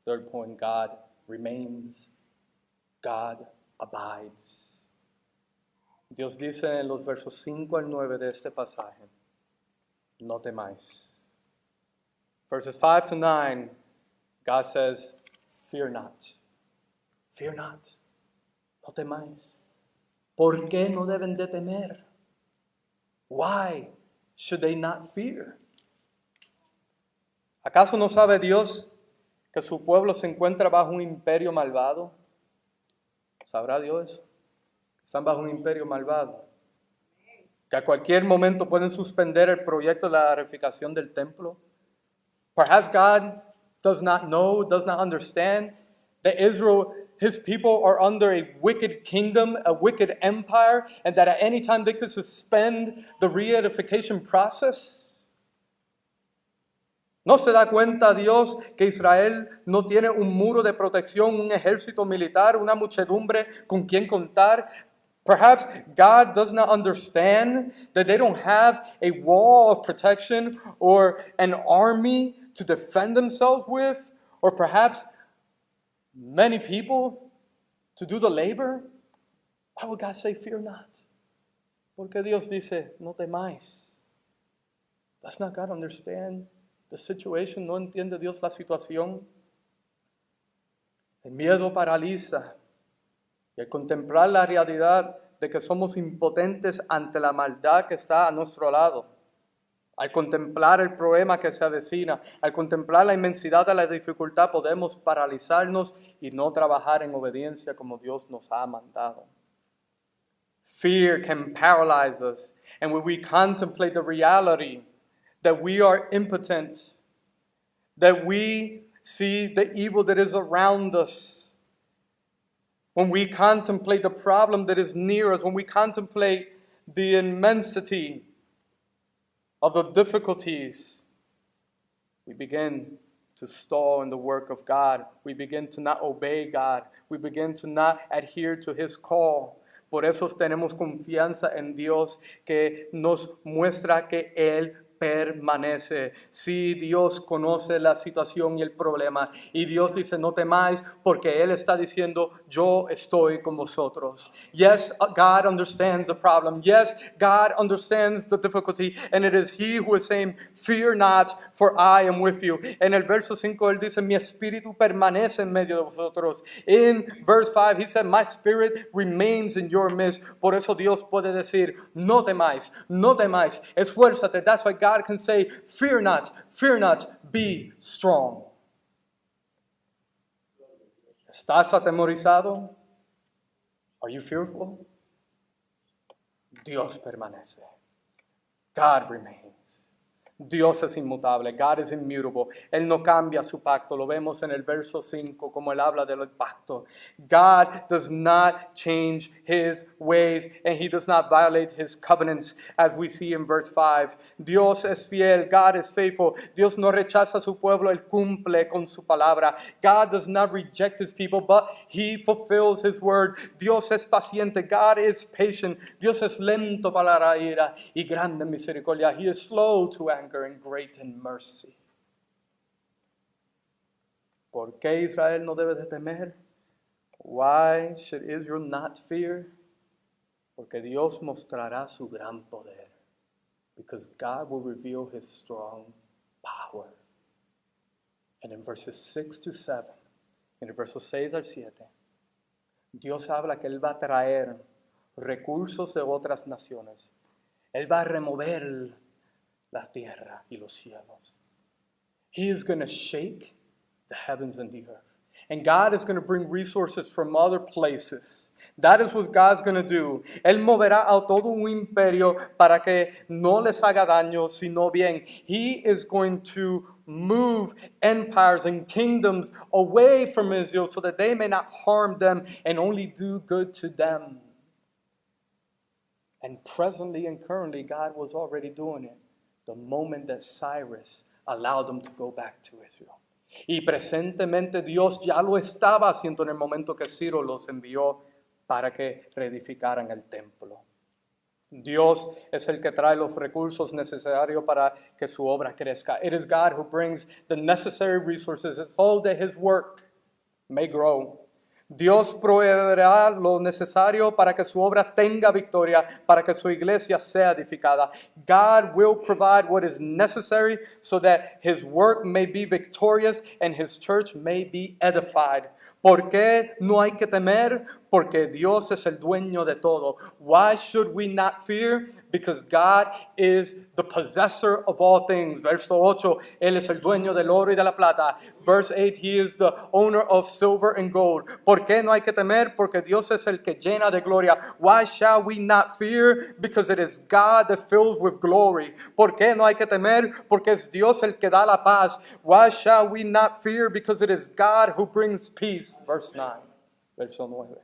Third point, God remains. God abides. Dios dice en los versos 5 al 9 de este pasaje, no temáis. Verses 5 to 9, God says, fear not. Fear not. No temáis. ¿Por qué no deben de temer? Why should they not fear? ¿Acaso no sabe Dios que su pueblo se encuentra bajo un imperio malvado? ¿Sabrá Dios eso? Están bajo un imperio malvado. Que a cualquier momento pueden suspender el proyecto de la reedificación del templo. Perhaps God does not know, does not understand that Israel, His people, are under a wicked kingdom, a wicked empire, and that at any time they could suspend the reedification process. ¿No se da cuenta Dios que Israel no tiene un muro de protección, un ejército militar, una muchedumbre con quien contar? Perhaps God does not understand that they don't have a wall of protection or an army to defend themselves with, or perhaps many people to do the labor. Why would God say, fear not? Porque Dios dice, no temáis. Does not God understand the situation? ¿No entiende Dios la situación? El miedo paraliza. Y al contemplar la realidad de que somos impotentes ante la maldad que está a nuestro lado, al contemplar el problema que se avecina, al contemplar la inmensidad de la dificultad, podemos paralizarnos y no trabajar en obediencia como Dios nos ha mandado. Fear can paralyze us, and when we contemplate the reality that we are impotent, that we see the evil that is around us, when we contemplate the problem that is near us, when we contemplate the immensity of the difficulties, we begin to stall in the work of God. We begin to not obey God. We begin to not adhere to His call. Por eso tenemos confianza en Dios que nos muestra que Él permanece. Sí, Dios conoce la situación y el problema. Y Dios dice, no temáis, porque Él está diciendo, yo estoy con vosotros. Yes, God understands the problem. Yes, God understands the difficulty. And it is He who is saying, fear not, for I am with you. En el verso 5 Él dice, mi espíritu permanece en medio de vosotros. In verse 5 He said, my spirit remains in your midst. Por eso Dios puede decir, no temáis, no temáis, esfuérzate. That's why God can say, fear not, be strong. ¿Estás atemorizado? Are you fearful? Dios permanece. God remains. Dios es inmutable. God is immutable. Él no cambia su pacto. Lo vemos en el verso 5 como él habla del pacto. God does not change his ways and he does not violate his covenants as we see in verse 5. Dios es fiel. God is faithful. Dios no rechaza a su pueblo. Él cumple con su palabra. God does not reject his people, but he fulfills his word. Dios es paciente. God is patient. Dios es lento para la ira y grande en misericordia. He is slow to anger and great in mercy. ¿Por qué Israel no debe de temer? Why should Israel not fear? Porque Dios mostrará su gran poder. Because God will reveal his strong power. And in verses 6 to 7, en el verso 6 al 7, Dios habla que él va a traer recursos de otras naciones. Él va a remover la tierra y los cielos. He is going to shake the heavens and the earth. And God is going to bring resources from other places. That is what God's going to do. Él moverá a todo un imperio para que no les haga daño, sino bien. He is going to move empires and kingdoms away from Israel so that they may not harm them and only do good to them. And presently and currently, God was already doing it the moment that Cyrus allowed them to go back to Israel. Y presentemente Dios ya lo estaba haciendo en el momento que Ciro los envió para que reedificaran el templo. Dios es el que trae los recursos necesarios para que su obra crezca. It is God who brings the necessary resources so that his work may grow. Dios proveerá lo necesario para que su obra tenga victoria, para que su iglesia sea edificada. God will provide what is necessary so that his work may be victorious and his church may be edified. ¿Por qué no hay que temer? Porque Dios es el dueño de todo. Why should we not fear? Because God is the possessor of all things. Verso 8, Él es el dueño del oro y de la plata. Verse 8, He is the owner of silver and gold. ¿Por qué no hay que temer? Porque Dios es el que llena de gloria. Why shall we not fear? Because it is God that fills with glory. ¿Por qué no hay que temer? Porque es Dios el que da la paz. Why shall we not fear? Because it is God who brings peace. Verse 9. Verso 9.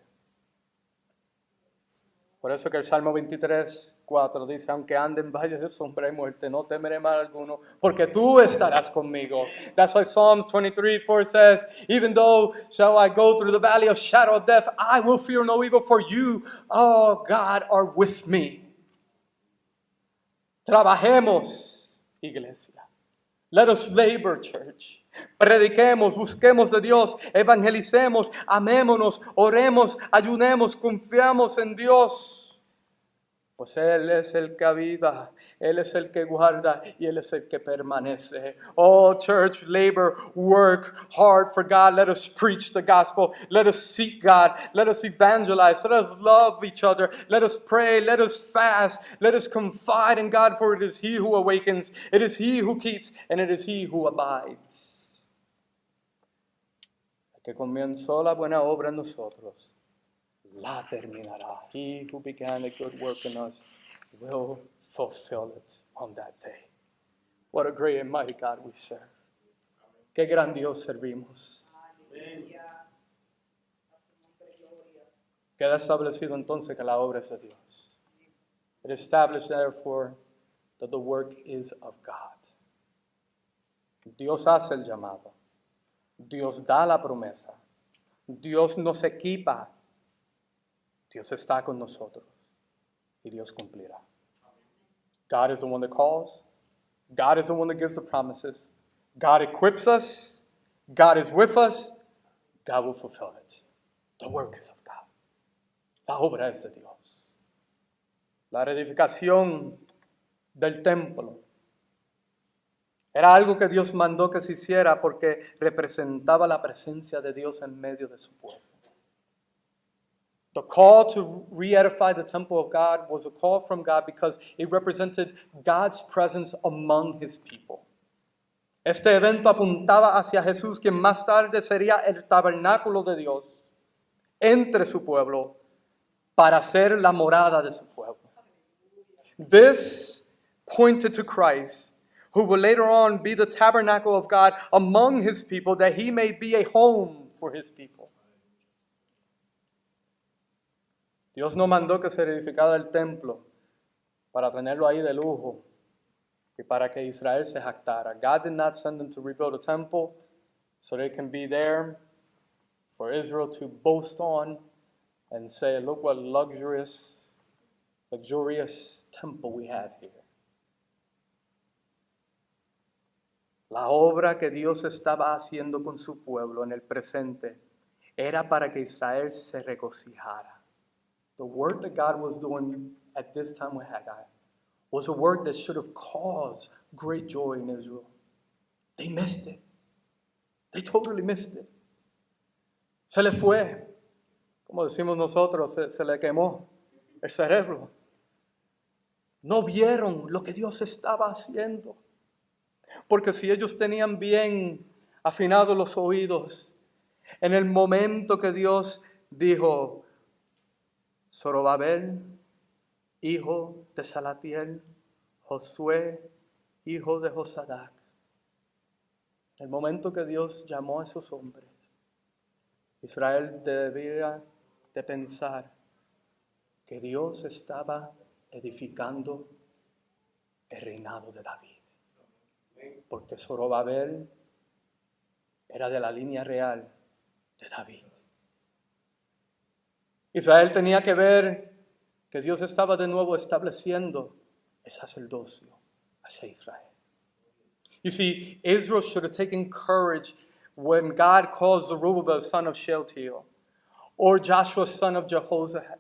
Por eso que el Salmo 23:4 dice, aunque ande en valles de sombra y muerte, no temeré mal alguno, porque tú estarás conmigo. That's why Psalms 23:4 says, even though shall I go through the valley of shadow of death, I will fear no evil, for you, oh God, are with me. Trabajemos, iglesia. Let us labor, church. Prediquemos, busquemos de Dios, evangelicemos, amémonos, oremos, ayunemos, confiamos en Dios. Pues Él es el que aviva, Él es el que guarda y Él es el que permanece. Oh, church, labor, work hard for God. Let us preach the gospel. Let us seek God. Let us evangelize. Let us love each other. Let us pray. Let us fast. Let us confide in God, for it is He who awakens. It is He who keeps, and it is He who abides. Que comenzó la buena obra en nosotros, la terminará. He who began a good work in us will fulfill it on that day. What a great and mighty God we serve. Qué gran Dios servimos. Queda establecido entonces que la obra es de Dios. It is established therefore that the work is of God. Dios hace el llamado. Dios da la promesa. Dios nos equipa. Dios está con nosotros. Y Dios cumplirá. God is the one that calls. God is the one that gives the promises. God equips us. God is with us. God will fulfill it. The work is of God. La obra es de Dios. La reedificación del templo era algo que Dios mandó que se hiciera porque representaba la presencia de Dios en medio de su pueblo. The call to re-edify the temple of God was a call from God because it represented God's presence among His people. Este evento apuntaba hacia Jesús, quien más tarde sería el tabernáculo de Dios entre su pueblo para ser la morada de su pueblo. This pointed to Christ, who will later on be the tabernacle of God among His people, that He may be a home for His people. Dios no mandó que se edificara el templo para tenerlo ahí de lujo y para que Israel se jactara. God did not send them to rebuild a temple so they can be there for Israel to boast on and say, look what luxurious temple we have here. La obra que Dios estaba haciendo con su pueblo en el presente era para que Israel se regocijara. The work that God was doing at this time with Haggai was a work that should have caused great joy in Israel. They missed it. They totally missed it. Se le fue, como decimos nosotros, se le quemó el cerebro. No vieron lo que Dios estaba haciendo. Porque si ellos tenían bien afinados los oídos, en el momento que Dios dijo, Zorobabel, hijo de Salatiel, Josué, hijo de Josadac. El momento que Dios llamó a esos hombres, Israel debía de pensar que Dios estaba edificando el reinado de David. Porque Zorobabel era de la línea real de David. Israel tenía que ver que Dios estaba de nuevo estableciendo el sacerdocio hacia Israel. You see, Israel should have taken courage when God calls Zerubbabel, son of Shealtiel, or Joshua, son of Jehozadak.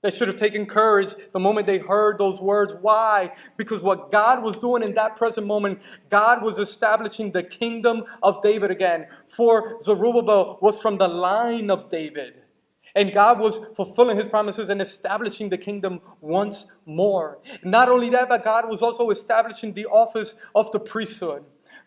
They should have taken courage the moment they heard those words. Why? Because what God was doing in that present moment, God was establishing the kingdom of David again. For Zerubbabel was from the line of David. And God was fulfilling His promises and establishing the kingdom once more. Not only that, but God was also establishing the office of the priesthood.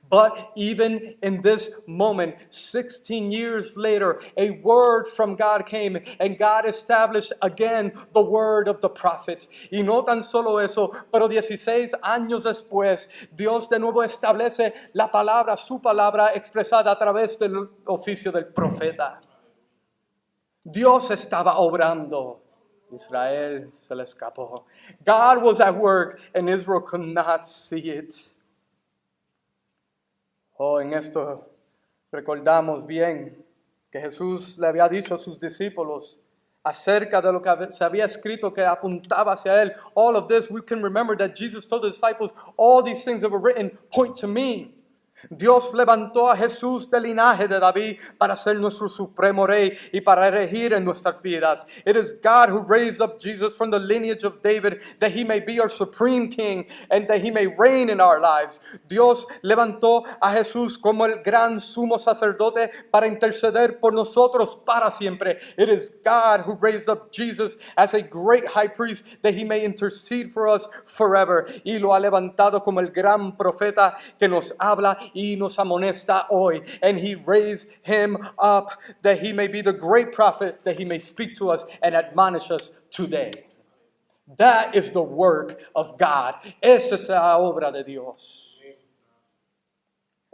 But even in this moment, 16 years later, a word from God came and God established again the word of the prophet. Y no tan solo eso, pero 16 años después, Dios de nuevo establece la palabra, su palabra expresada a través del oficio del profeta. Dios estaba obrando. Israel se le escapó. God was at work and Israel could not see it. En esto recordamos bien que Jesús le había dicho a sus discípulos acerca de lo que se había escrito que apuntaba hacia Él. All of this, we can remember that Jesus told the disciples, all these things that were written point to me. Dios levantó a Jesús del linaje de David para ser nuestro supremo rey y para regir en nuestras vidas. It is God who raised up Jesus from the lineage of David that He may be our supreme king and that He may reign in our lives. Dios levantó a Jesús como el gran sumo sacerdote para interceder por nosotros para siempre. It is God who raised up Jesus as a great high priest that He may intercede for us forever. Y lo ha levantado como el gran profeta que nos habla y nos amonesta hoy. And He raised Him up that He may be the great prophet, that He may speak to us and admonish us today. That is the work of God. Esa es la obra de Dios.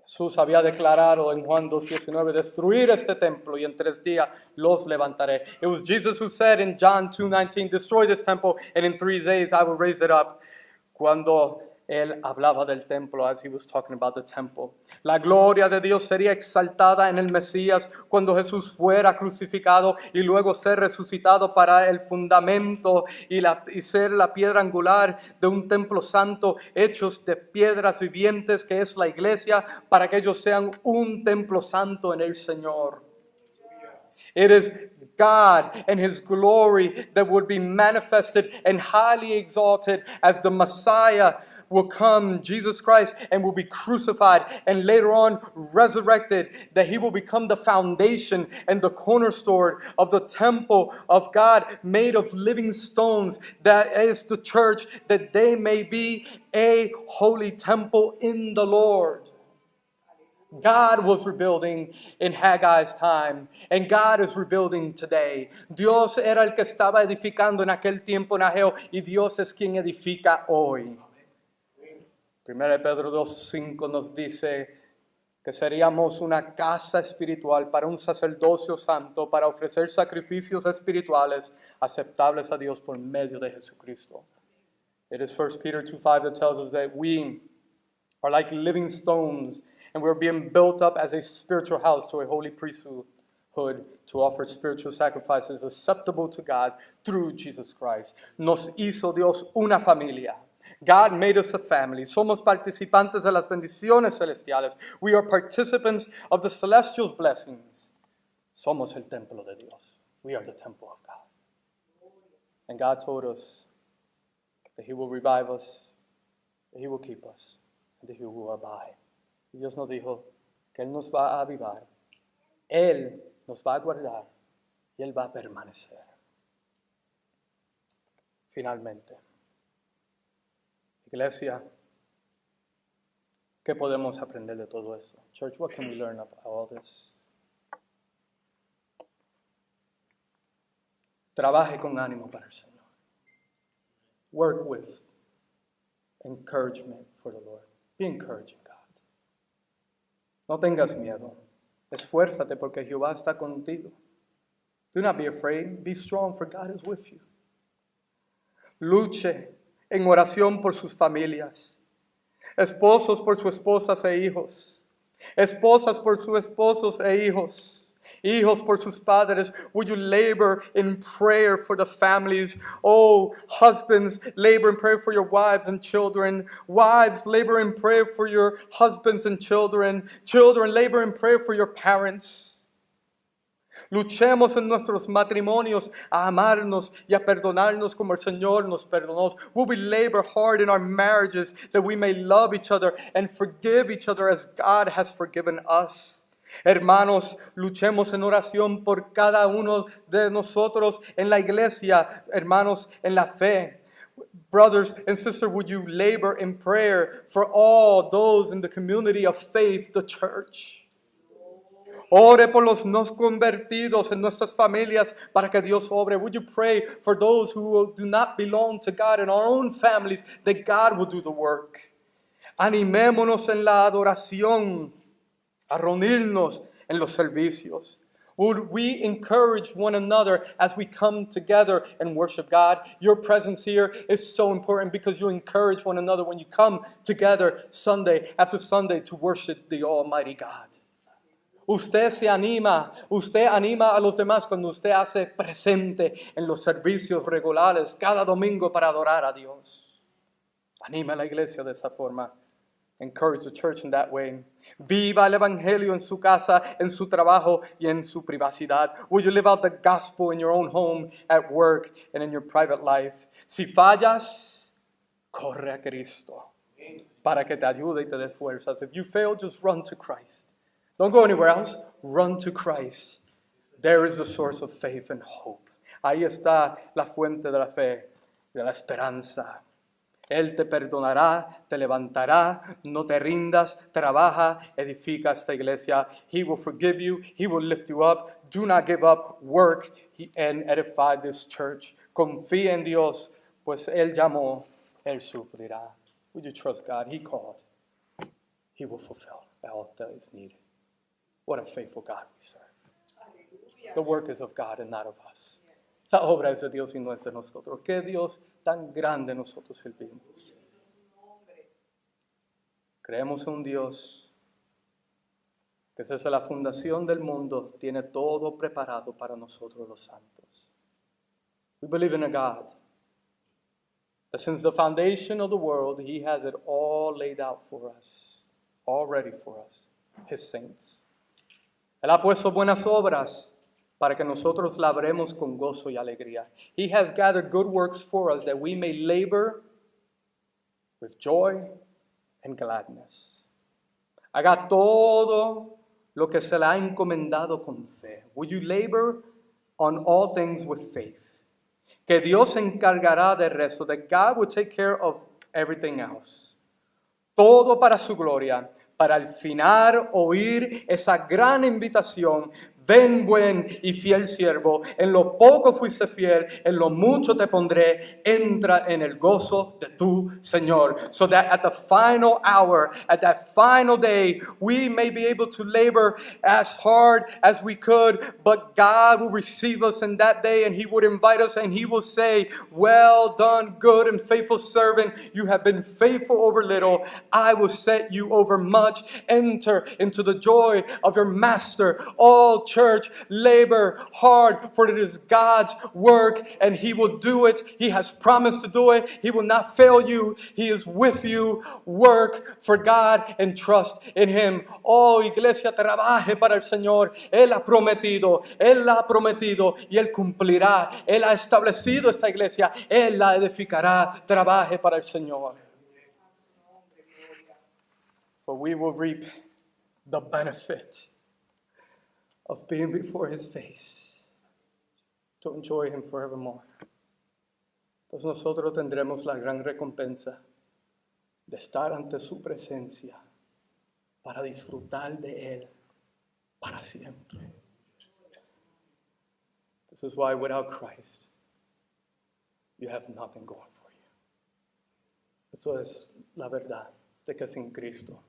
Jesús había declarado en Juan 2:19, destruir este templo y en 3 días los levantaré. It was Jesus who said in John 2:19, destroy this temple and in 3 days I will raise it up. Cuando Él hablaba del templo as he was talking about the temple. La gloria de Dios sería exaltada en el Mesías cuando Jesús fuera crucificado y luego ser resucitado para el fundamento y ser la piedra angular de un templo santo hechos de piedras vivientes que es la iglesia, para que ellos sean un templo santo en el Señor. It is God and His glory that would be manifested and highly exalted as the Messiah will come, Jesus Christ, and will be crucified and later on resurrected, that He will become the foundation and the cornerstone of the temple of God made of living stones, that is the church, that they may be a holy temple in the Lord. God was rebuilding in Haggai's time, and God is rebuilding today. Dios era el que estaba edificando en aquel tiempo en Ageo, y Dios es quien edifica hoy. 1 Pedro 2:5 nos dice que seríamos una casa espiritual para un sacerdocio santo, para ofrecer sacrificios espirituales aceptables a Dios por medio de Jesucristo. It is 1 Peter 2:5 that tells us that we are like living stones, and we're being built up as a spiritual house to a holy priesthood to offer spiritual sacrifices acceptable to God through Jesus Christ. Nos hizo Dios una familia. God made us a family. Somos participantes de las bendiciones celestiales. We are participants of the celestial blessings. Somos el templo de Dios. We are the temple of God. And God told us that He will revive us, that He will keep us, and that He will abide. Y Dios nos dijo que Él nos va a avivar, Él nos va a guardar y Él va a permanecer. Finalmente, iglesia, ¿qué podemos aprender de todo eso? Church, what can we learn about all this? Trabaje con ánimo para el Señor. Work with encouragement for the Lord. Be encouraging God. No tengas miedo. Esfuérzate porque Jehová está contigo. Do not be afraid. Be strong, for God is with you. Luche en oración por sus familias. Esposos por sus esposas e hijos. Esposas por sus esposos e hijos. Hijos por sus padres. Would you labor in prayer for the families? Oh, husbands, labor in prayer for your wives and children. Wives, labor in prayer for your husbands and children. Children, labor in prayer for your parents. Luchemos en nuestros matrimonios a amarnos y a perdonarnos como el Señor nos perdonó. Will we labor hard in our marriages that we may love each other and forgive each other as God has forgiven us? Hermanos, luchemos en oración por cada uno de nosotros en la iglesia, hermanos, en la fe. Brothers and sisters, would you labor in prayer for all those in the community of faith, the church? Ore por los no convertidos en nuestras familias para que Dios obre. Would you pray for those who do not belong to God in our own families, that God will do the work? Animémonos en la adoración, a reunirnos en los servicios. Would we encourage one another as we come together and worship God? Your presence here is so important because you encourage one another when you come together Sunday after Sunday to worship the Almighty God. Usted anima a los demás cuando usted hace presente en los servicios regulares cada domingo para adorar a Dios. Anima a la iglesia de esa forma. Encourage the church in that way. Viva el evangelio en su casa, en su trabajo y en su privacidad. Will you live out the gospel in your own home, at work, and in your private life? Si fallas, corre a Cristo para que te ayude y te dé fuerzas. If you fail, just run to Christ. Don't go anywhere else. Run to Christ. There is the source of faith and hope. Ahí está la fuente de la fe, de la esperanza. Él te perdonará, te levantará, no te rindas, trabaja, edifica esta iglesia. He will forgive you, He will lift you up. Do not give up, work and edify this church. Confía en Dios, pues Él llamó, Él suplirá. Would you trust God? He called. He will fulfill all that is needed. What a faithful God we serve. The work is of God and not of us. La obra es de Dios y no es de nosotros. ¿Qué Dios tan grande nosotros servimos? Creemos en un Dios que desde la fundación del mundo tiene todo preparado para nosotros los santos. We believe in a God that since the foundation of the world, He has it all laid out for us, all ready for us, His saints. Él ha puesto buenas obras para que nosotros labremos con gozo y alegría. He has gathered good works for us that we may labor with joy and gladness. Haga todo lo que se le ha encomendado con fe. Will you labor on all things with faith? Que Dios se encargará del resto. That God will take care of everything else. Todo para su gloria, para al final oír esa gran invitación. Ven, buen y fiel siervo, en lo poco fuiste fiel, en lo mucho te pondré, entra en el gozo de tu Señor. So that at the final hour, at that final day, we may be able to labor as hard as we could, but God will receive us in that day and He would invite us and He will say, well done, good and faithful servant. You have been faithful over little. I will set you over much. Enter into the joy of your master. All church, labor hard, for it is God's work and He will do it. He has promised to do it. He will not fail you. He is with you. Work for God and trust in Him. Oh, iglesia, trabaje para el Señor. Él ha prometido y Él cumplirá. Él ha establecido esta iglesia. Él la edificará. Trabaje para el Señor. For we will reap the benefit of being before His face, to enjoy Him forevermore. Pues nosotros tendremos la gran recompensa de estar ante su presencia para disfrutar de Él para siempre. This is why without Christ, you have nothing going for you. Eso es la verdad de que sin Cristo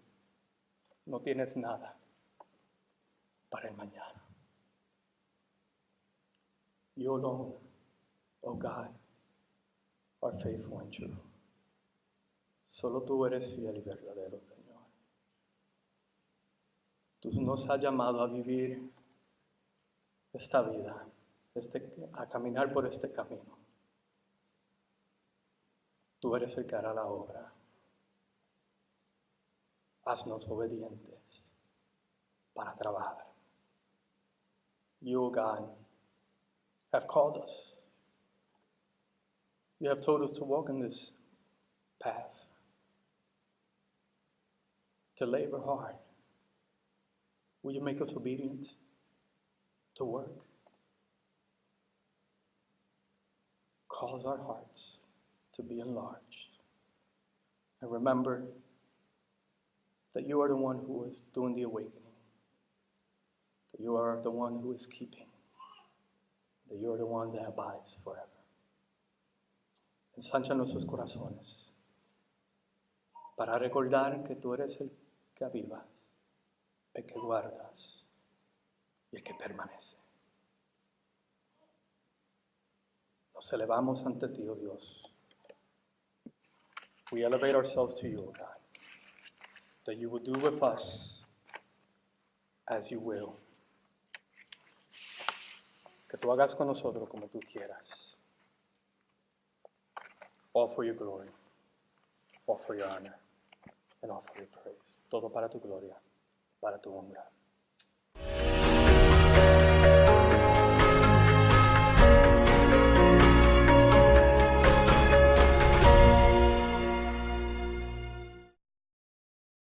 no tienes nada para el mañana. You alone, oh God, are faithful and true. Solo tú eres fiel y verdadero, Señor. Tú nos has llamado a vivir esta vida, a caminar por este camino. Tú eres el que hará la obra. Haznos obedientes para trabajar. You, God, have called us. You have told us to walk in this path, to labor hard. Will you make us obedient to work? Cause our hearts to be enlarged. And remember that you are the one who is doing the awakening. That you are the one who is keeping. That you are the one that abides forever. Ensancha nuestros corazones para recordar que tú eres el que avivas, el que guardas y el que permanece. Nos elevamos ante ti, oh Dios. We elevate ourselves to you, oh God, that you will do with us as you will. Que tú hagas con nosotros como tú quieras. All for your glory, all for your honor, and all for your praise. Todo para tu gloria, para tu honra.